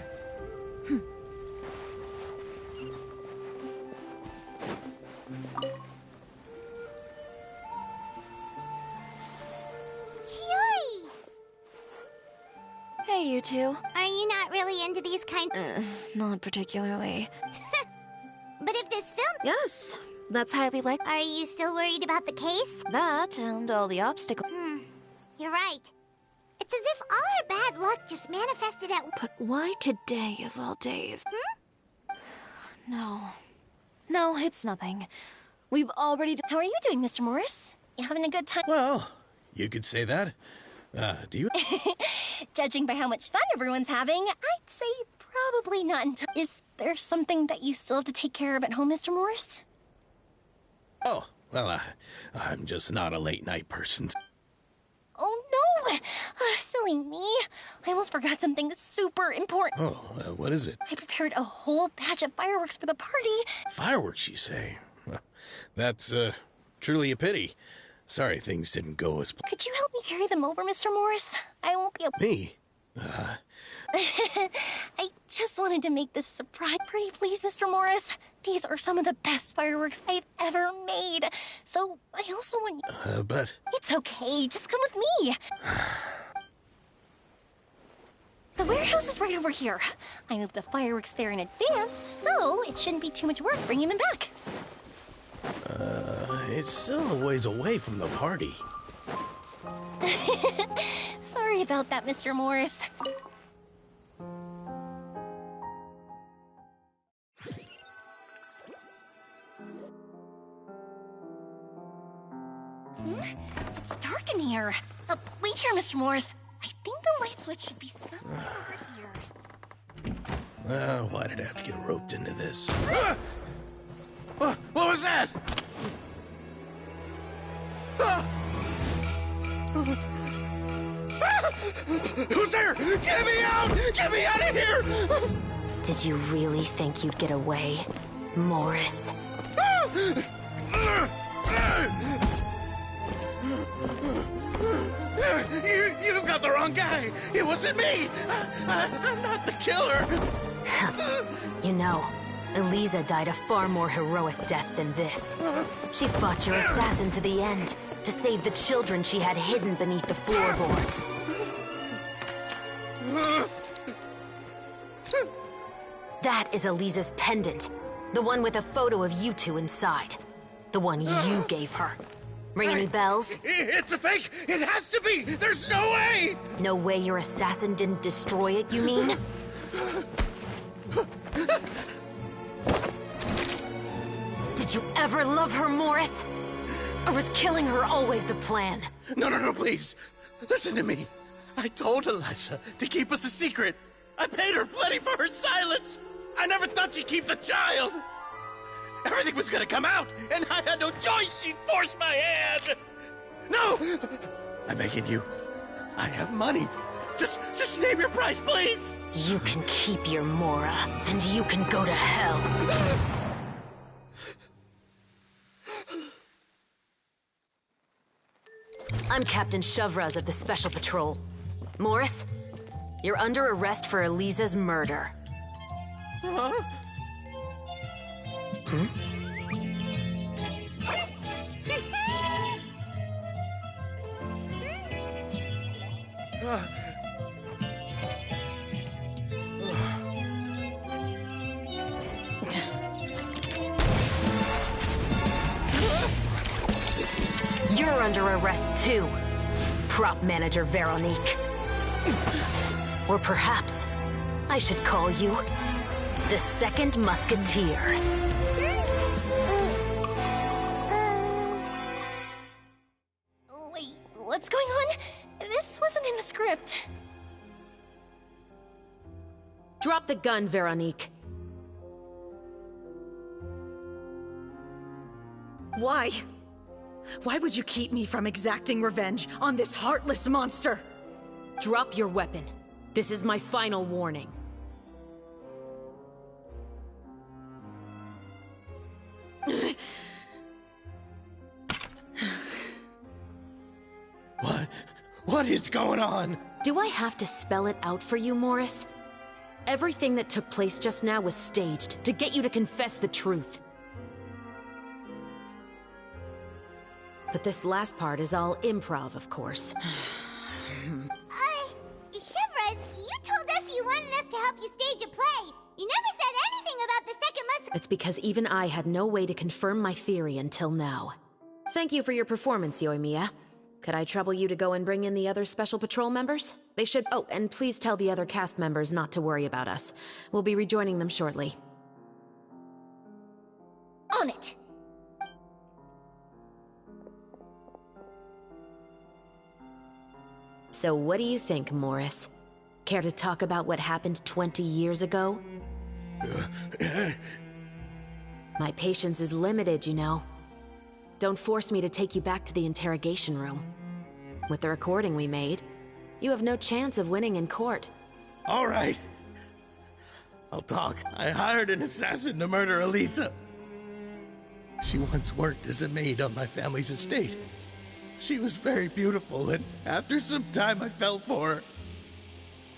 Chiori! Hey, you two. Are you not really into these kinds... Not particularly. But if this film... Yes, that's highly likely. Are you still worried about the case? That and all the obstacles. You're right. It's as if all our bad luck just manifested at... But why today of all days? No. No, it's nothing. We've already... How are you doing, Mr. Morris? You having a good time? Well, you could say that. Do you? Judging by how much fun everyone's having, I'd say probably not until... Is there something that you still have to take care of at home, Mr. Morris? Oh, well, I'm just not a late night person. Oh, no! Silly me. I almost forgot something super important. Oh, what is it? I prepared a whole batch of fireworks for the party. Fireworks, you say? Well, that's, truly a pity. Sorry things didn't go as planned. Could you help me carry them over, Mr. Morris? I won't be able... Me? I just wanted to make this surprise. Pretty please, Mr. Morris. These are some of the best fireworks I've ever made. So I also want you... but... It's okay, just come with me. The warehouse is right over here. I moved the fireworks there in advance, so it shouldn't be too much work bringing them back. It's still a ways away from the party. Sorry about that, Mr. Morris. It's dark in here. Wait here, Mr. Morris. I think the light switch should be somewhere over here. Why did I have to get roped into this? What was that? Who's there? Get me out! Get me out of here! Did you really think you'd get away, Morris? You've got the wrong guy. It wasn't me. I'm not the killer. You know, Eliza died a far more heroic death than this. She fought your assassin to the end, to save the children she had hidden beneath the floorboards. That is Eliza's pendant. The one with a photo of you two inside. The one you gave her. Ring any bells? It's a fake! It has to be! There's no way! No way your assassin didn't destroy it, you mean? Did you ever love her, Morris? Or was killing her always the plan? No, please. Listen to me. I told Eliza to keep us a secret. I paid her plenty for her silence. I never thought she'd keep the child. Everything was gonna come out, and I had no choice. She forced my hand. No! I'm begging you. I have money. Just name your price, please. You can keep your Mora, and you can go to hell. I'm Captain Shovraz of the Special Patrol. Morris, you're under arrest for Eliza's murder. Huh? Hmm? You're under arrest too, prop manager Veronique. Or perhaps I should call you the Second Musketeer. Wait, what's going on? This wasn't in the script. Drop the gun, Veronique. Why? Why would you keep me from exacting revenge on this heartless monster? Drop your weapon. This is my final warning. What is going on? Do I have to spell it out for you, Morris? Everything that took place just now was staged to get you to confess the truth. But this last part is all improv, of course. Shivers, you told us you wanted us to help you stage a play. You never said anything about the Second Musketeer. It's because even I had no way to confirm my theory until now. Thank you for your performance, Yoimiya. Could I trouble you to go and bring in the other Special Patrol members? They should— oh, and please tell the other cast members not to worry about us. We'll be rejoining them shortly. On it! So what do you think, Morris? Care to talk about what happened 20 years ago? My patience is limited, you know. Don't force me to take you back to the interrogation room. With the recording we made, you have no chance of winning in court. All right. I'll talk. I hired an assassin to murder Eliza. She once worked as a maid on my family's estate. She was very beautiful, and after some time I fell for her.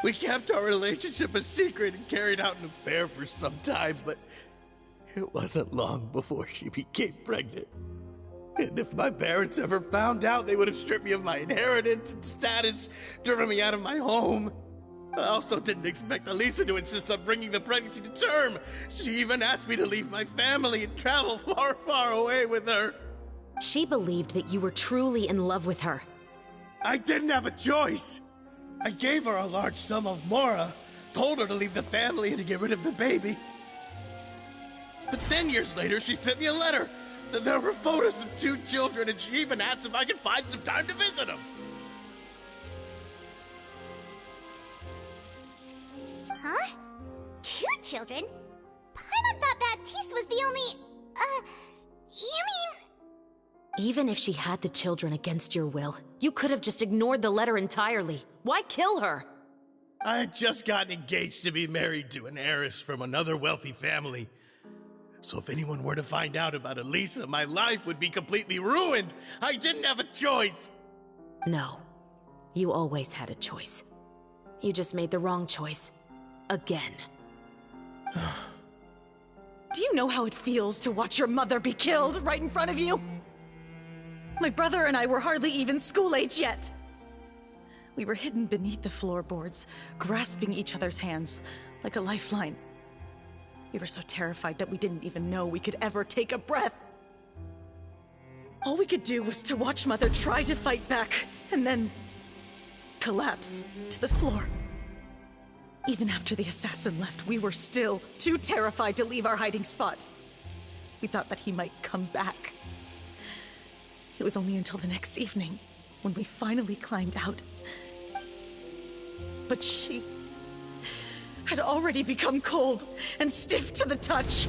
We kept our relationship a secret and carried out an affair for some time, but it wasn't long before she became pregnant. And if my parents ever found out, they would have stripped me of my inheritance and status, driven me out of my home. I also didn't expect Elisa to insist on bringing the pregnancy to term. She even asked me to leave my family and travel far, far away with her. She believed that you were truly in love with her. I didn't have a choice. I gave her a large sum of mora, told her to leave the family and to get rid of the baby. But then years later, she sent me a letter. There were photos of 2 children, and she even asked if I could find some time to visit them. Huh? 2 children? Paimon thought Baptiste was the only... you mean... Even if she had the children against your will, you could have just ignored the letter entirely. Why kill her? I had just gotten engaged to be married to an heiress from another wealthy family. So if anyone were to find out about Elisa, my life would be completely ruined. I didn't have a choice. No. You always had a choice. You just made the wrong choice. Again. Do you know how it feels to watch your mother be killed right in front of you? My brother and I were hardly even school age yet. We were hidden beneath the floorboards, grasping each other's hands like a lifeline. We were so terrified that we didn't even know we could ever take a breath. All we could do was to watch Mother try to fight back, and then collapse to the floor. Even after the assassin left, we were still too terrified to leave our hiding spot. We thought that he might come back. It was only until the next evening, when we finally climbed out. But she had already become cold and stiff to the touch.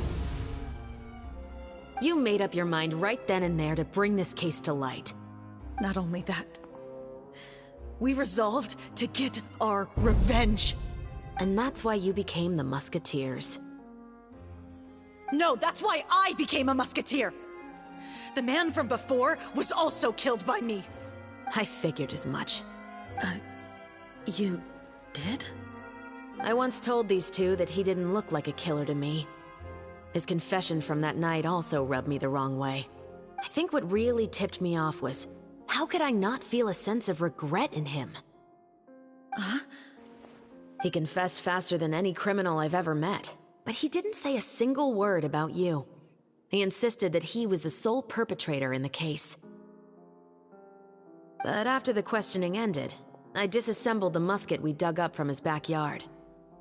You made up your mind right then and there to bring this case to light. Not only that, we resolved to get our revenge. And that's why you became the Musketeers. No, that's why I became a Musketeer. The man from before was also killed by me. I figured as much. You did? I once told these two that he didn't look like a killer to me. His confession from that night also rubbed me the wrong way. I think what really tipped me off was, how could I not feel a sense of regret in him? Huh? He confessed faster than any criminal I've ever met, but he didn't say a single word about you. He insisted that he was the sole perpetrator in the case. But after the questioning ended, I disassembled the musket we dug up from his backyard,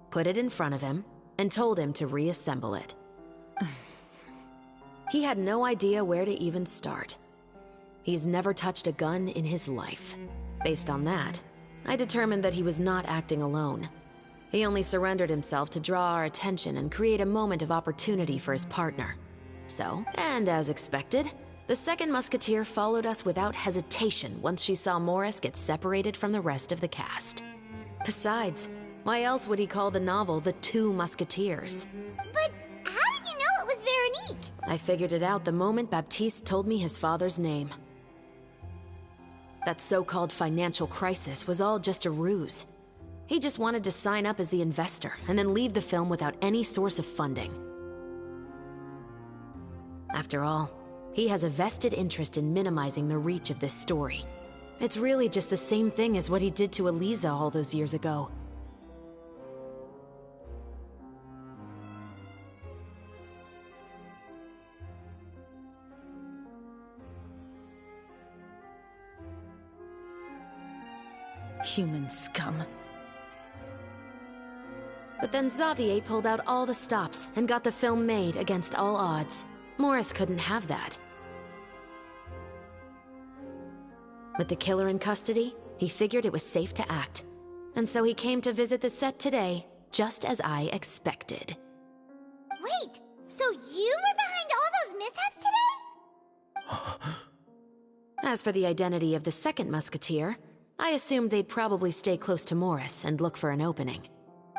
put it in front of him, and told him to reassemble it. He had no idea where to even start. He's never touched a gun in his life. Based on that, I determined that he was not acting alone. He only surrendered himself to draw our attention and create a moment of opportunity for his partner. So, and as expected, the second musketeer followed us without hesitation once she saw Morris get separated from the rest of the cast. Besides, why else would he call the novel The Two Musketeers? But how did you know it was Veronique? I figured it out the moment Baptiste told me his father's name. That so-called financial crisis was all just a ruse. He just wanted to sign up as the investor and then leave the film without any source of funding. After all, he has a vested interest in minimizing the reach of this story. It's really just the same thing as what he did to Elisa all those years ago. Human scum. But then Xavier pulled out all the stops and got the film made against all odds. Morris couldn't have that. With the killer in custody, he figured it was safe to act. And so he came to visit the set today, just as I expected. Wait, so you were behind all those mishaps today? As for the identity of the second musketeer, I assumed they'd probably stay close to Morris and look for an opening.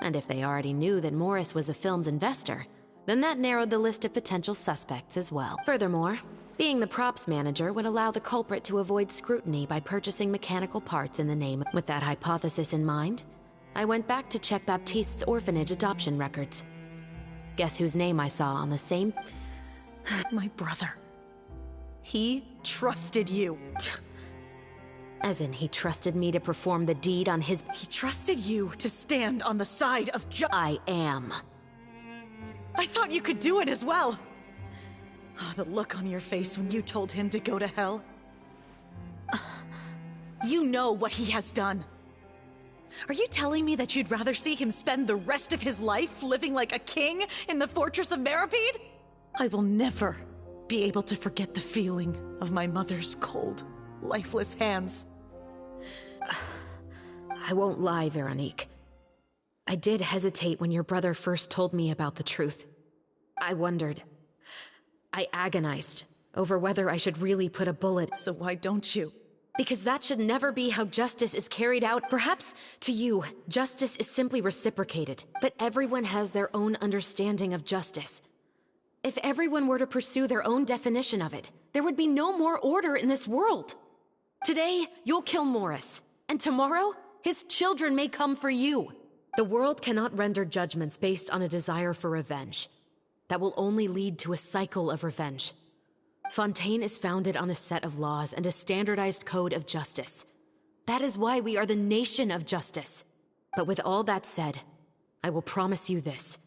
And if they already knew that Morris was the film's investor, then that narrowed the list of potential suspects as well. Furthermore, being the props manager would allow the culprit to avoid scrutiny by purchasing mechanical parts in the name. With that hypothesis in mind, I went back to check Baptiste's orphanage adoption records. Guess whose name I saw on the same... My brother. He trusted you. As in, he trusted me to perform the deed on his... He trusted you to stand on the side of I am. I thought you could do it as well. Oh, the look on your face when you told him to go to hell. You know what he has done. Are you telling me that you'd rather see him spend the rest of his life living like a king in the fortress of Meripede? I will never be able to forget the feeling of my mother's cold, lifeless hands. I won't lie, Veronique. I did hesitate when your brother first told me about the truth. I wondered. I agonized over whether I should really put a bullet. So why don't you? Because that should never be how justice is carried out. Perhaps, to you, justice is simply reciprocated. But everyone has their own understanding of justice. If everyone were to pursue their own definition of it, there would be no more order in this world. Today, you'll kill Morris. And tomorrow, his children may come for you. The world cannot render judgments based on a desire for revenge. That will only lead to a cycle of revenge. Fontaine is founded on a set of laws and a standardized code of justice. That is why we are the nation of justice. But with all that said, I will promise you this.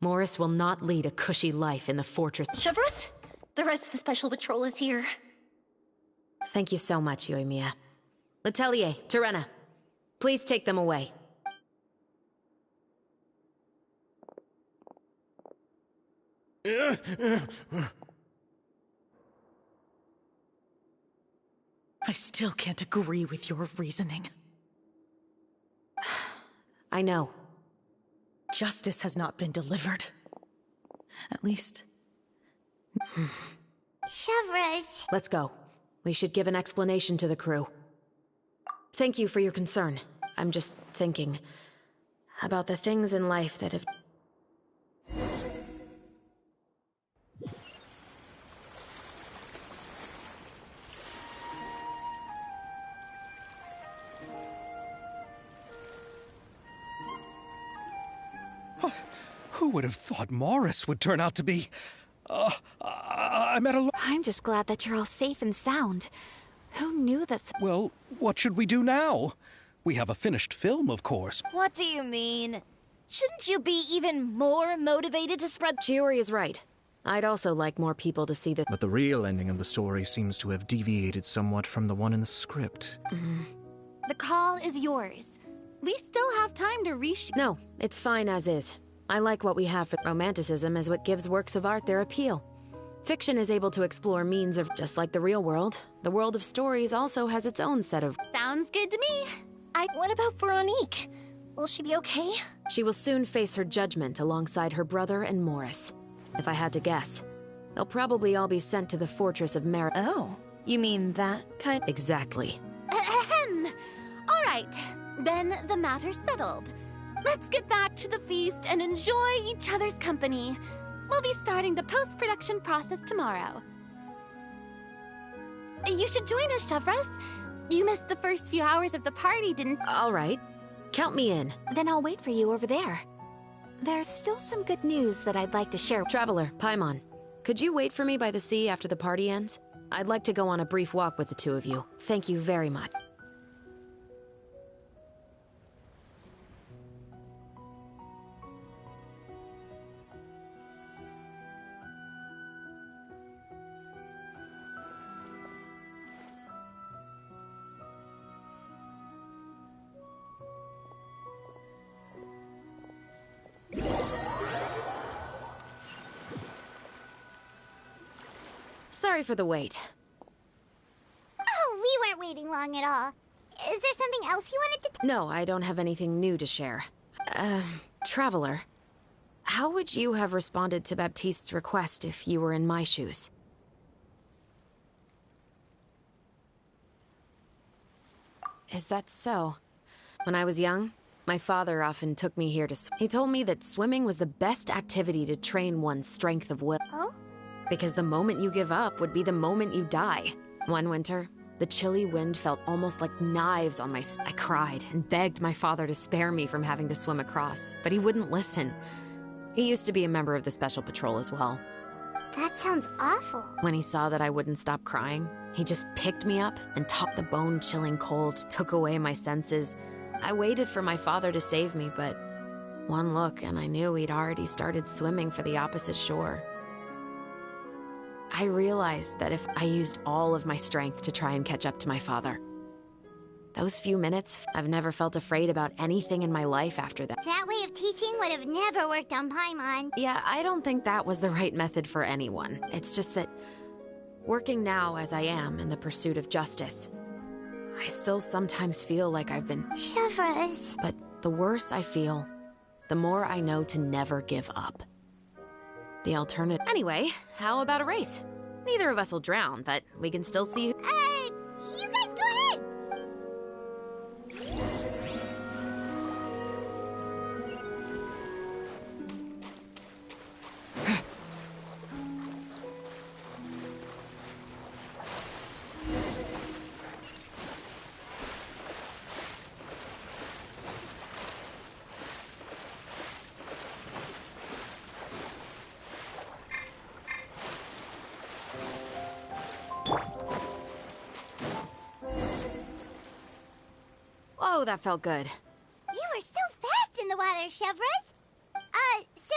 Morris will not lead a cushy life in the fortress. Chevreuse, the rest of the special patrol is here. Thank you so much, Yoimiya. Letelier, Terena, please take them away. I still can't agree with your reasoning. I know. Justice has not been delivered. At least... Chevreuse. Let's go. We should give an explanation to the crew. Thank you for your concern. I'm just thinking about the things in life that have... Who would have thought Morris would turn out to be... I'm at a... I'm just glad that you're all safe and sound. Who knew that... Well, what should we do now? We have a finished film, of course. What do you mean? Shouldn't you be even more motivated to spread... Chiori is right. I'd also like more people to see the... But the real ending of the story seems to have deviated somewhat from the one in the script. The call is yours. We still have time to reshoot. No, it's fine as is. I like what we have for romanticism as what gives works of art their appeal. Fiction is able to explore means of just like the real world. The world of stories also has its own set of... Sounds good to me. What about Veronique? Will she be okay? She will soon face her judgment alongside her brother and Morris. If I had to guess, they'll probably all be sent to the fortress of Mer... Oh, you mean that kind... Exactly. Ahem. All right, then the matter's settled. Let's get back to the feast and enjoy each other's company. We'll be starting the post-production process tomorrow. You should join us, Chevreuse. You missed the first few hours of the party, didn't... All right. Count me in. Then I'll wait for you over there. There's still some good news that I'd like to share. Traveler, Paimon, could you wait for me by the sea after the party ends? I'd like to go on a brief walk with the two of you. Thank you very much. Sorry for the wait. Oh, we weren't waiting long at all. Is there something else you wanted to... No, I don't have anything new to share. Traveler, how would you have responded to Baptiste's request if you were in my shoes? Is that so? When I was young, my father often took me here to swim. He told me that swimming was the best activity to train one's strength of will. Oh? Because the moment you give up would be the moment you die. One winter, The chilly wind felt almost like knives on my I cried and begged my father to spare me from having to swim across, but he wouldn't listen. He used to be a member of the Special Patrol as well. That sounds awful. When he saw that I wouldn't stop crying, he just picked me up and the bone-chilling cold took away my senses. I waited for my father to save me, but one look and I knew he'd already started swimming for the opposite shore. I realized that if I used all of my strength to try and catch up to my father, those few minutes, I've never felt afraid about anything in my life after that. That way of teaching would have never worked on Paimon. Yeah, I don't think that was the right method for anyone. It's just that, working now as I am in the pursuit of justice, I still sometimes feel like I've been... Chevres. But the worse I feel, the more I know to never give up. The alternative... Anyway, how about a race? Neither of us will drown, but we can still see... You guys go ahead! Oh, that felt good. You were so fast in the water, Chevres. So,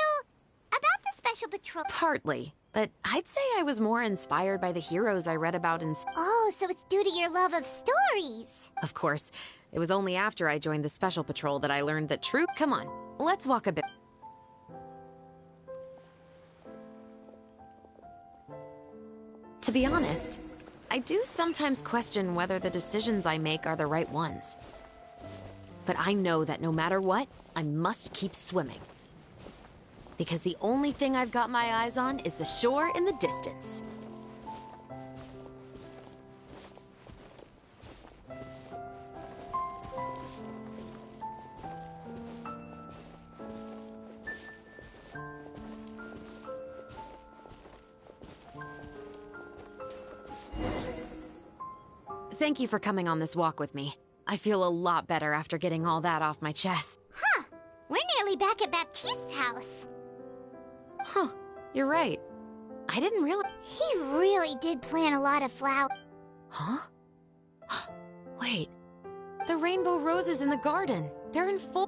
about the Special Patrol... Partly, but I'd say I was more inspired by the heroes I read about in... Oh, so it's due to your love of stories. Of course, it was only after I joined the Special Patrol that I learned that true... Come on, let's walk a bit. To be honest, I do sometimes question whether the decisions I make are the right ones. But I know that no matter what, I must keep swimming. Because the only thing I've got my eyes on is the shore in the distance. Thank you for coming on this walk with me. I feel a lot better after getting all that off my chest. Huh. We're nearly back at Baptiste's house. Huh. You're right. I didn't realize... He really did plant a lot of flowers. Huh? Wait. The rainbow roses in the garden. They're in full...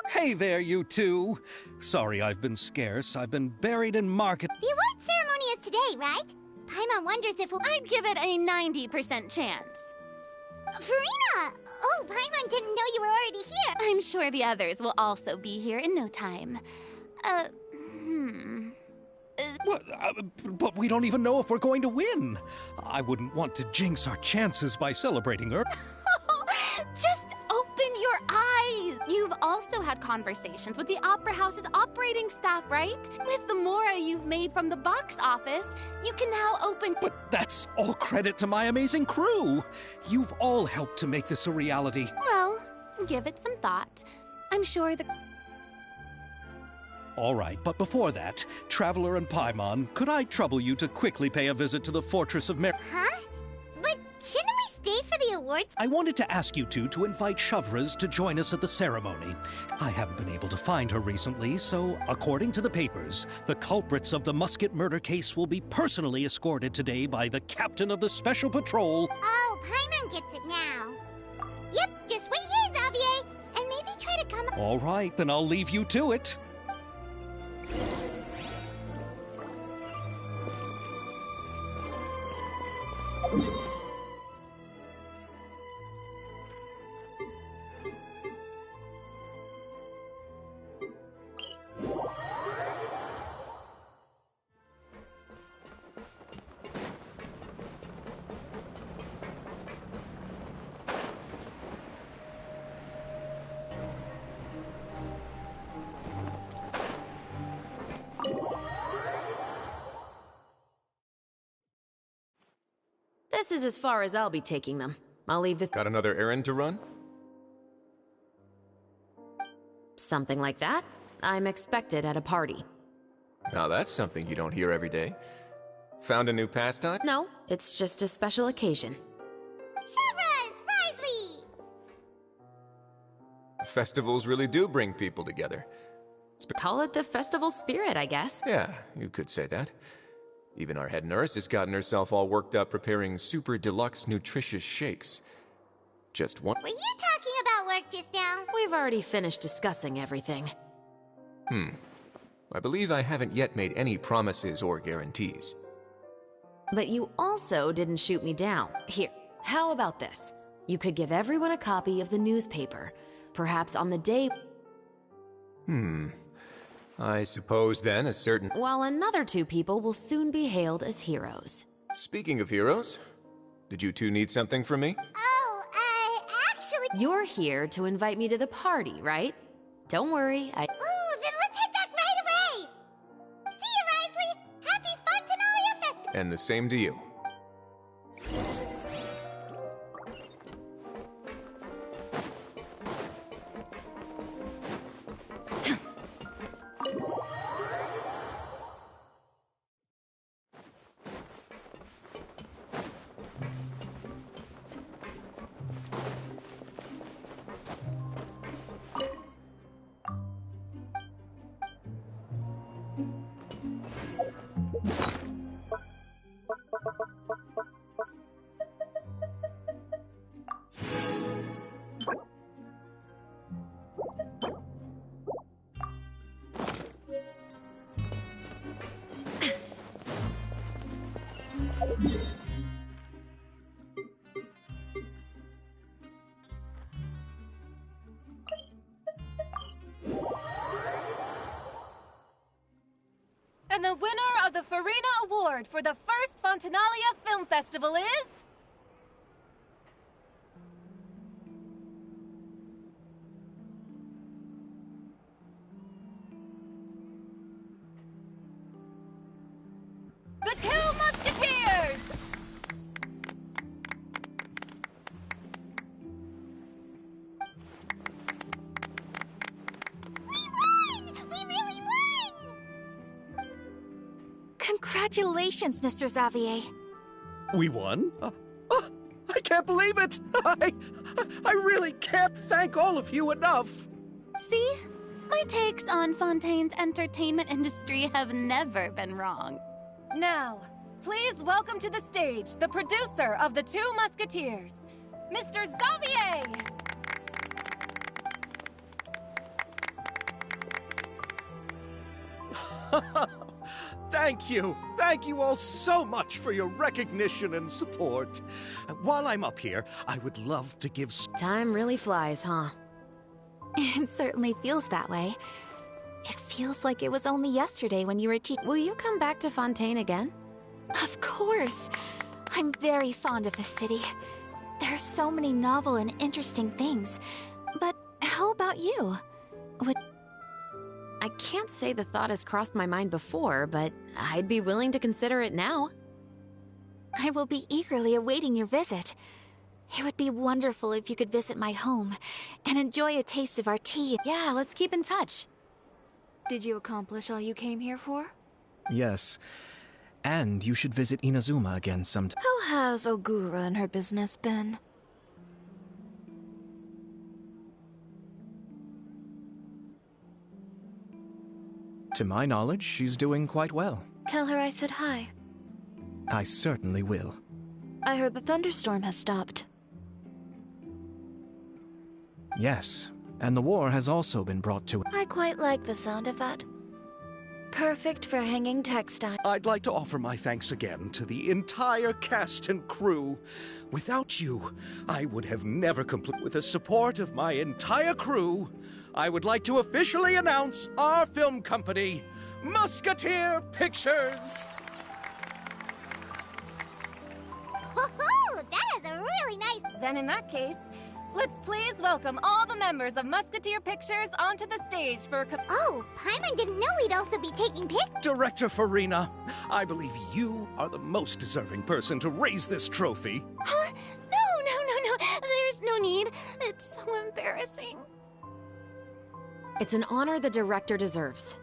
Hey there, you two. Sorry I've been scarce. I've been buried in market. The award ceremony is today, right? Paimon wonders if we'll... I'd give it a 90% chance. Furina! Oh, Paimon didn't know you were already here. I'm sure the others will also be here in no time. What? But we don't even know if we're going to win. I wouldn't want to jinx our chances by celebrating her. Just open your eyes! You've also had conversations with the Opera House's operating staff, right? With the mora you've made from the box office, you can now open— But that's all credit to my amazing crew. You've all helped to make this a reality. Well, give it some thought. I'm sure the— All right, but before that, Traveler and Paimon, could I trouble you to quickly pay a visit to the Fortress of Huh? But shouldn't we stay for the awards? I wanted to ask you two to invite Shavraz to join us at the ceremony. I haven't been able to find her recently, so according to the papers, the culprits of the musket murder case will be personally escorted today by the captain of the Special Patrol. Oh, Paimon gets it now. Yep, just wait here, Xavier, and maybe try to come— All right, then I'll leave you to it. This is as far as I'll be taking them. I'll leave the— Got another errand to run? Something like that. I'm expected at a party. Now that's something you don't hear every day. Found a new pastime? No, it's just a special occasion. Shavraz! Risley! Festivals really do bring people together. Call it the festival spirit, I guess. Yeah, you could say that. Even our head nurse has gotten herself all worked up preparing super deluxe nutritious shakes. Just one— Were you talking about work just now? We've already finished discussing everything. I believe I haven't yet made any promises or guarantees. But you also didn't shoot me down. Here, how about this? You could give everyone a copy of the newspaper. Perhaps on the day— I suppose then a certain— While another two people will soon be hailed as heroes. Speaking of heroes, did you two need something from me? Oh, actually— You're here to invite me to the party, right? Don't worry, Ooh, then let's head back right away! See you, Risley! Happy Fontanalia Festival! And the same to you. And the winner of the Farina Award for the first Fontanalia Film Festival is... The Two Musketeers! We really won! Congratulations, Mr. Xavier. We won? I can't believe it! I really can't thank all of you enough! See? My takes on Fontaine's entertainment industry have never been wrong. Now, please welcome to the stage the producer of The Two Musketeers, Mr. Xavier! Thank you. Thank you all so much for your recognition and support. While I'm up here, I would love to give... Time really flies, huh? It certainly feels that way. It feels like it was only yesterday when you were Will you come back to Fontaine again? Of course. I'm very fond of the city. There are so many novel and interesting things. But how about you? I can't say the thought has crossed my mind before, but I'd be willing to consider it now. I will be eagerly awaiting your visit. It would be wonderful if you could visit my home and enjoy a taste of our tea. Yeah, let's keep in touch. Did you accomplish all you came here for? Yes. And you should visit Inazuma again sometime. How has Ogura and her business been? To my knowledge, she's doing quite well. Tell her I said hi. I certainly will. I heard the thunderstorm has stopped. Yes, and the war has also been brought to... I quite like the sound of that. Perfect for hanging textile. I'd like to offer my thanks again to the entire cast and crew. Without you, I would have never completed. With the support of my entire crew, I would like to officially announce our film company, Musketeer Pictures! Woohoo! That is a really nice... Then in that case, let's please welcome all the members of Musketeer Pictures onto the stage for... Oh, Paimon didn't know we'd also be taking pictures. Director Farina, I believe you are the most deserving person to raise this trophy. Huh? No. There's no need. It's so embarrassing. It's an honor the director deserves.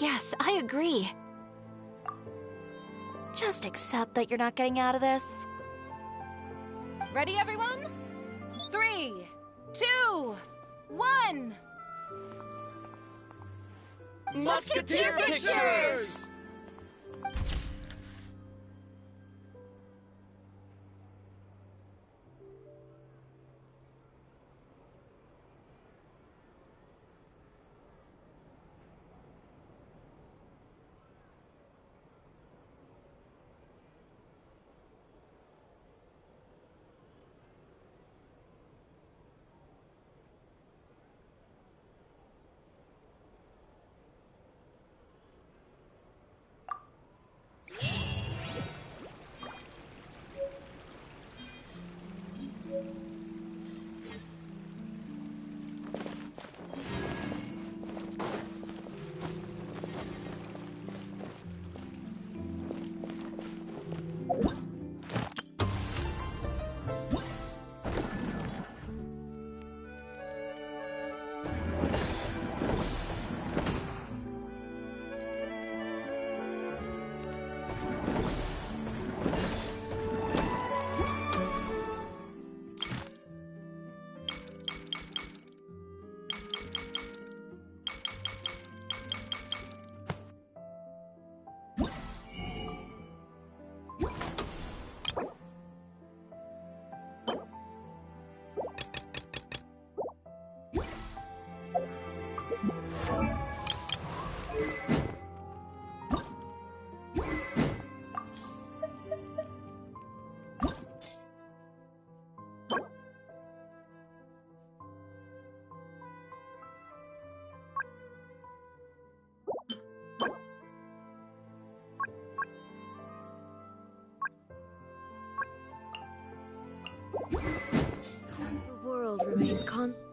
Yes, I agree. Just accept that you're not getting out of this. Ready, everyone? 3, 2, 1! Musketeer Pictures! The world remains constant.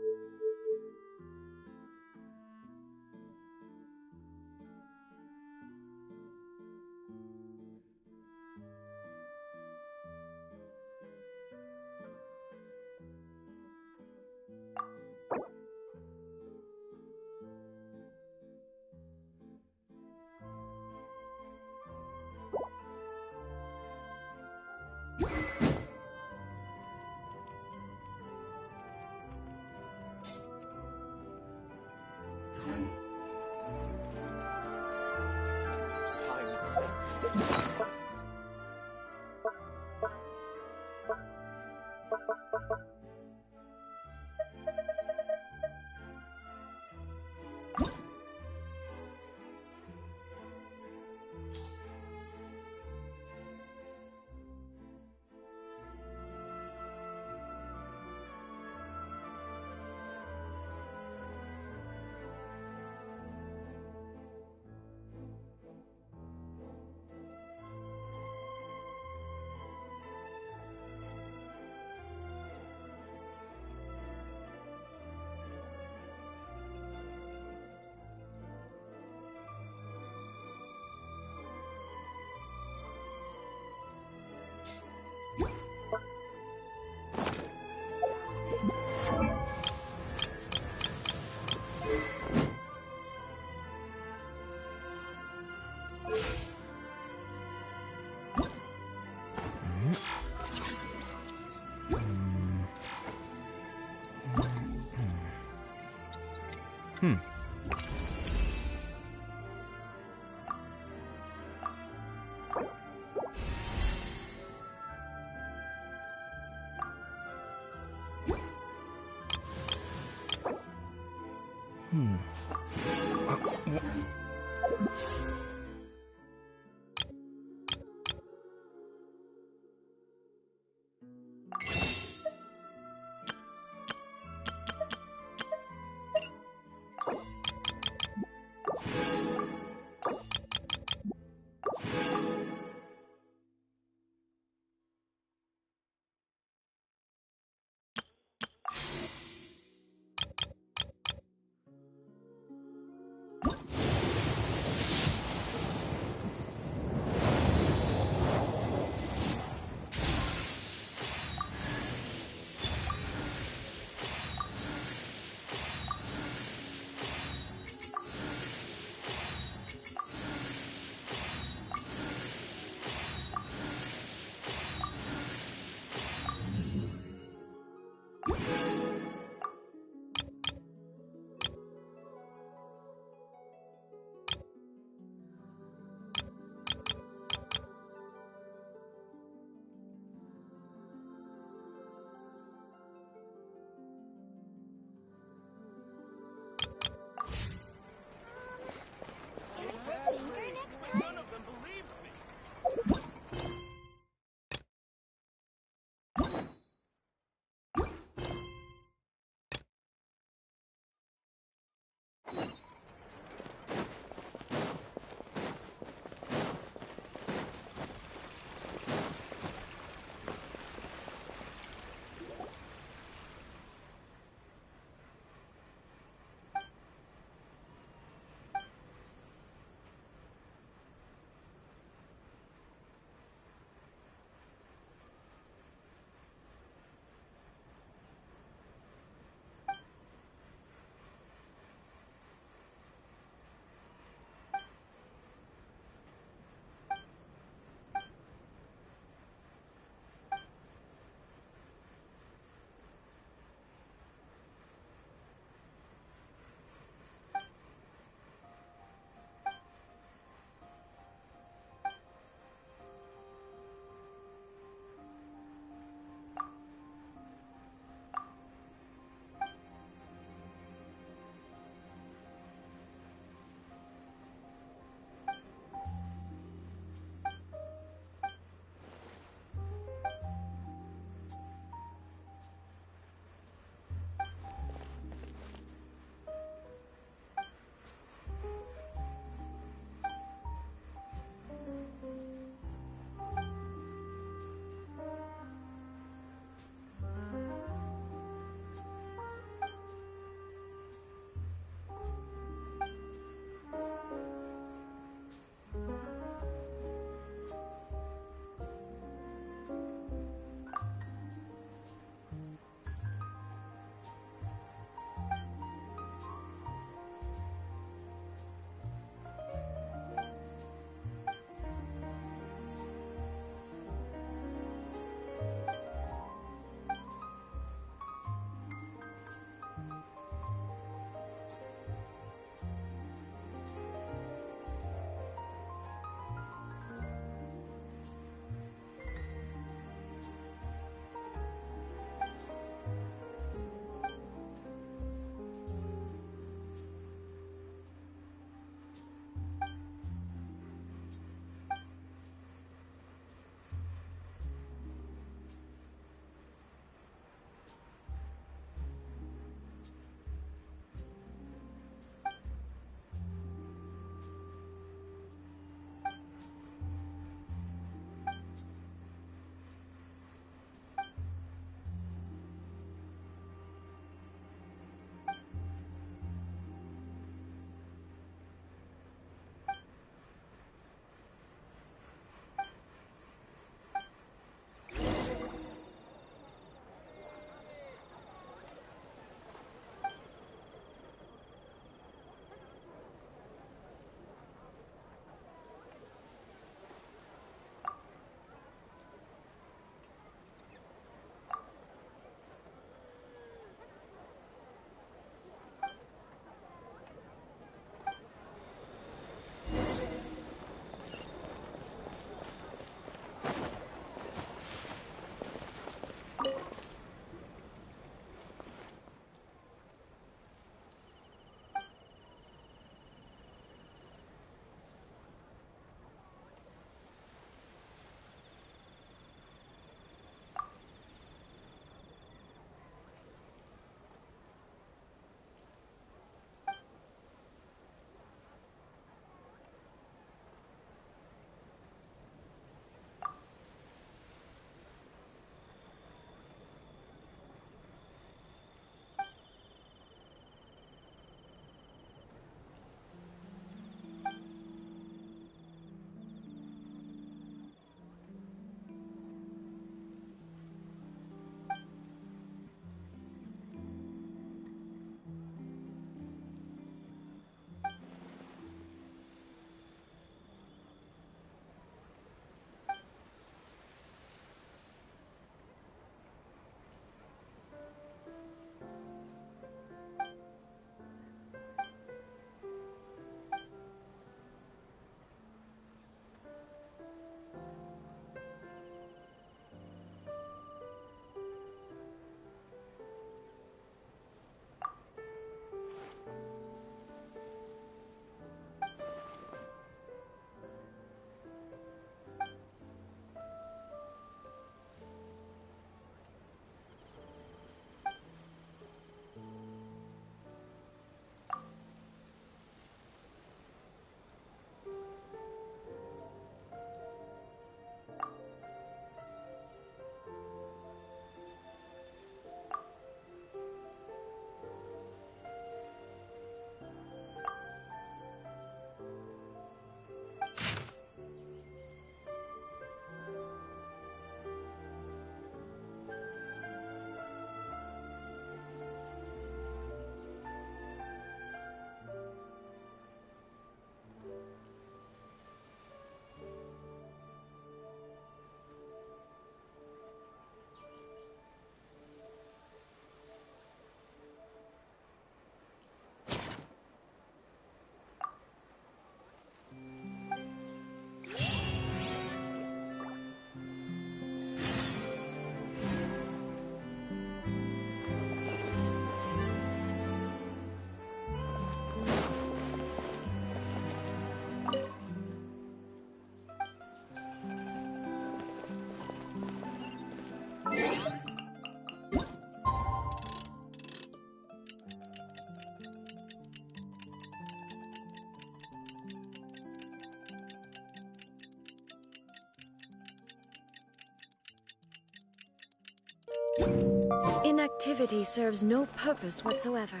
activity serves no purpose whatsoever.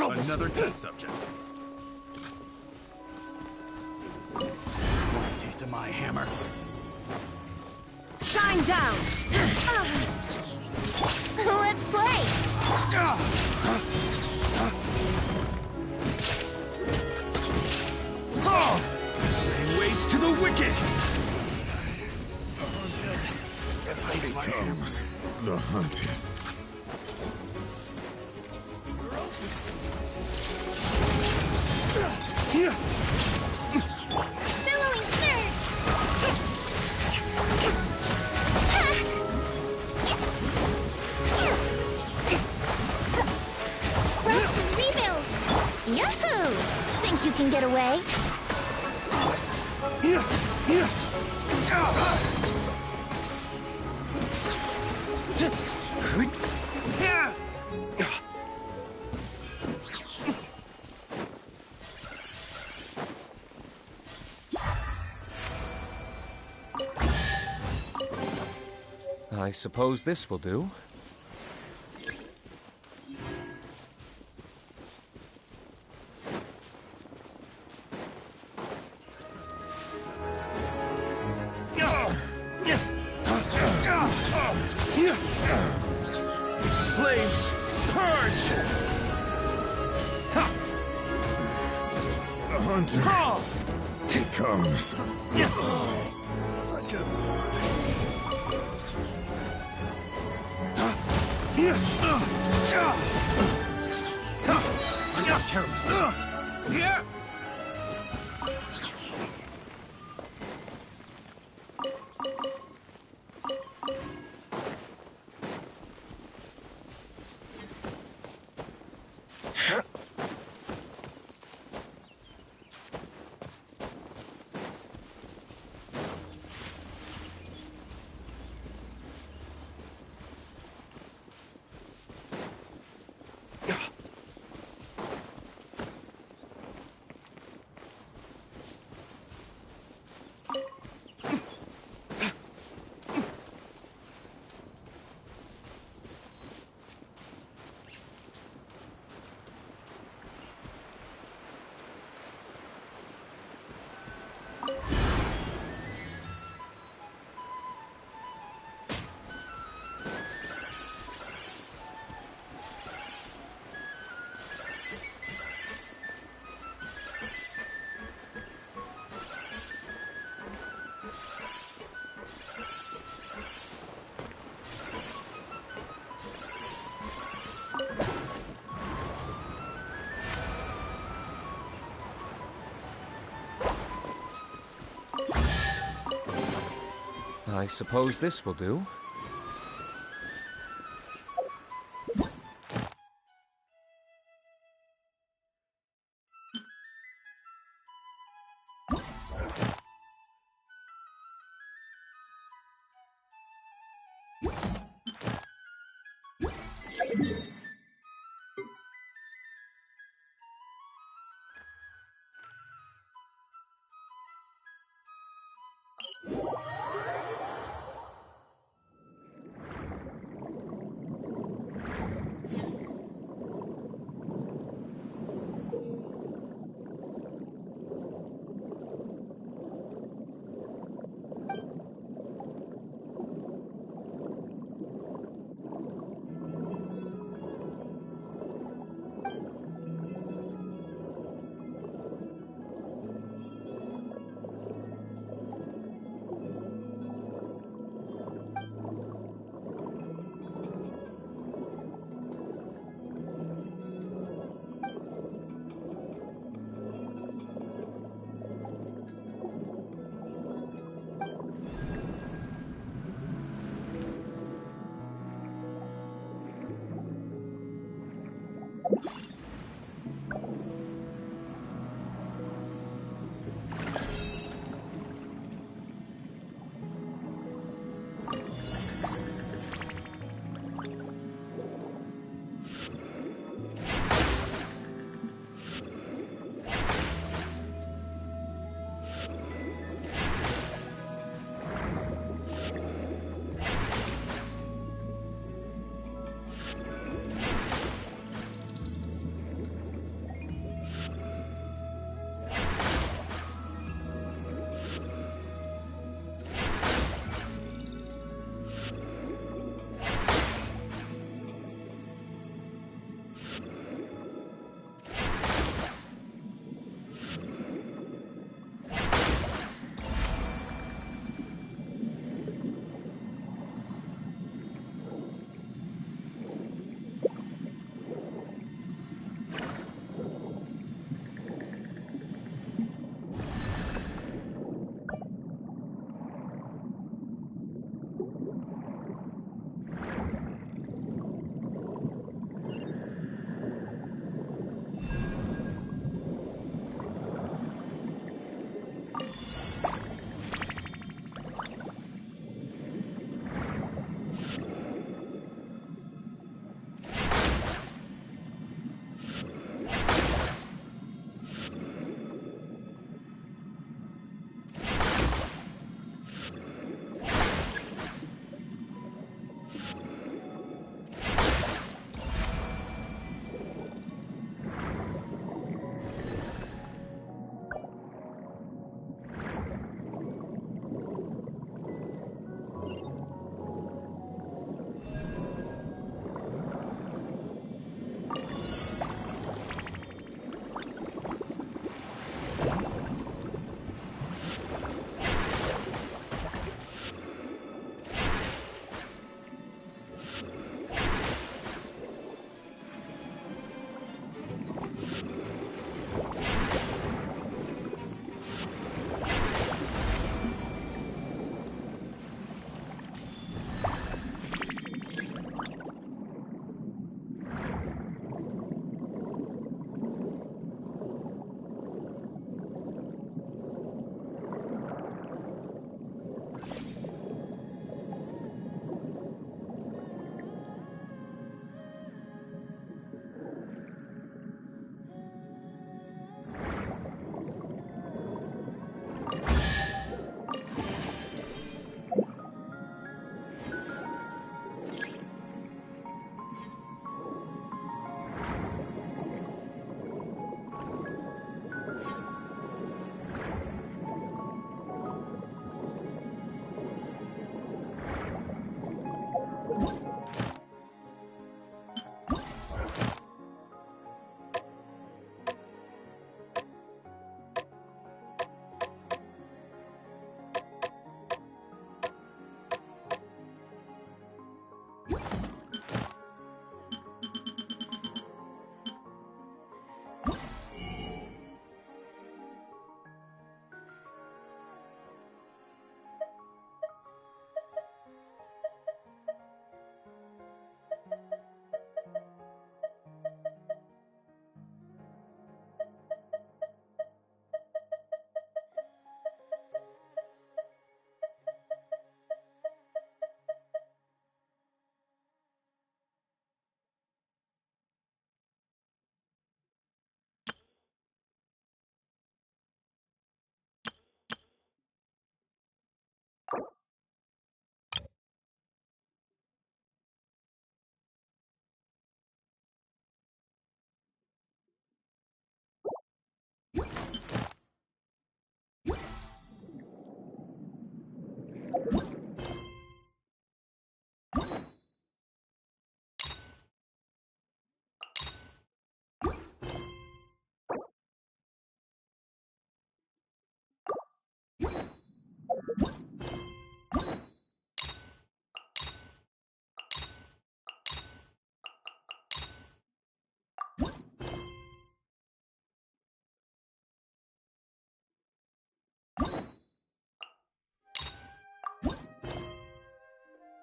Another test subject. Want a taste of my hammer? Shine down! Let's play! Lay waste to the wicked! Here comes the hunted. Billowing surge! Rest and rebuild! Yahoo! Think you can get away? I suppose this will do. Flames, purge! The hunter. Here comes. Such a... I got careless. Yeah. I suppose this will do.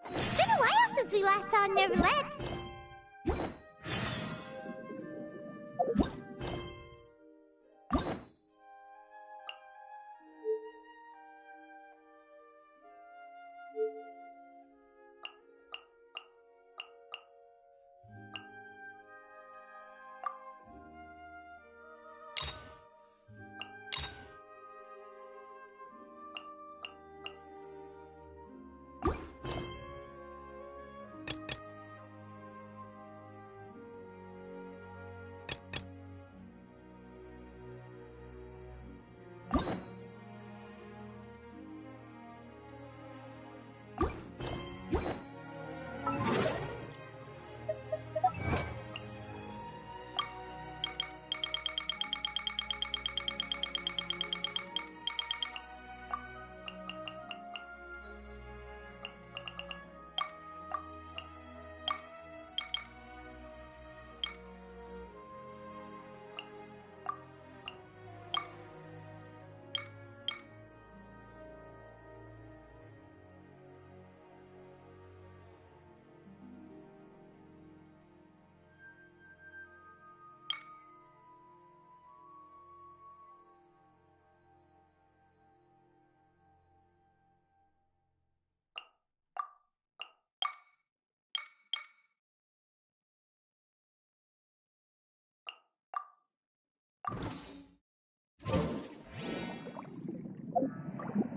It's been a while since we last saw Neverland.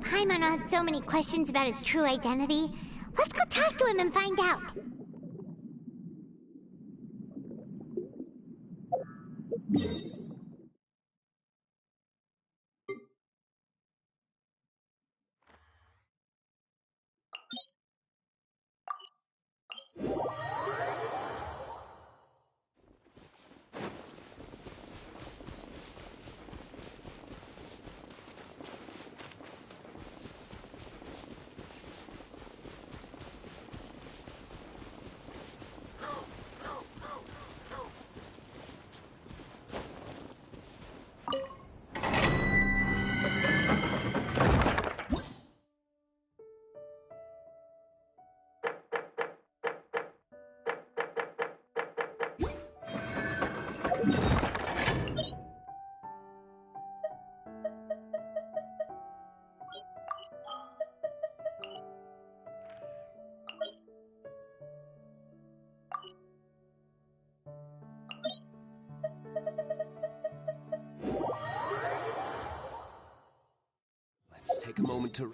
Paimon has so many questions about his true identity. Let's go talk to him and find out. Let's take a moment to...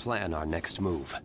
plan our next move.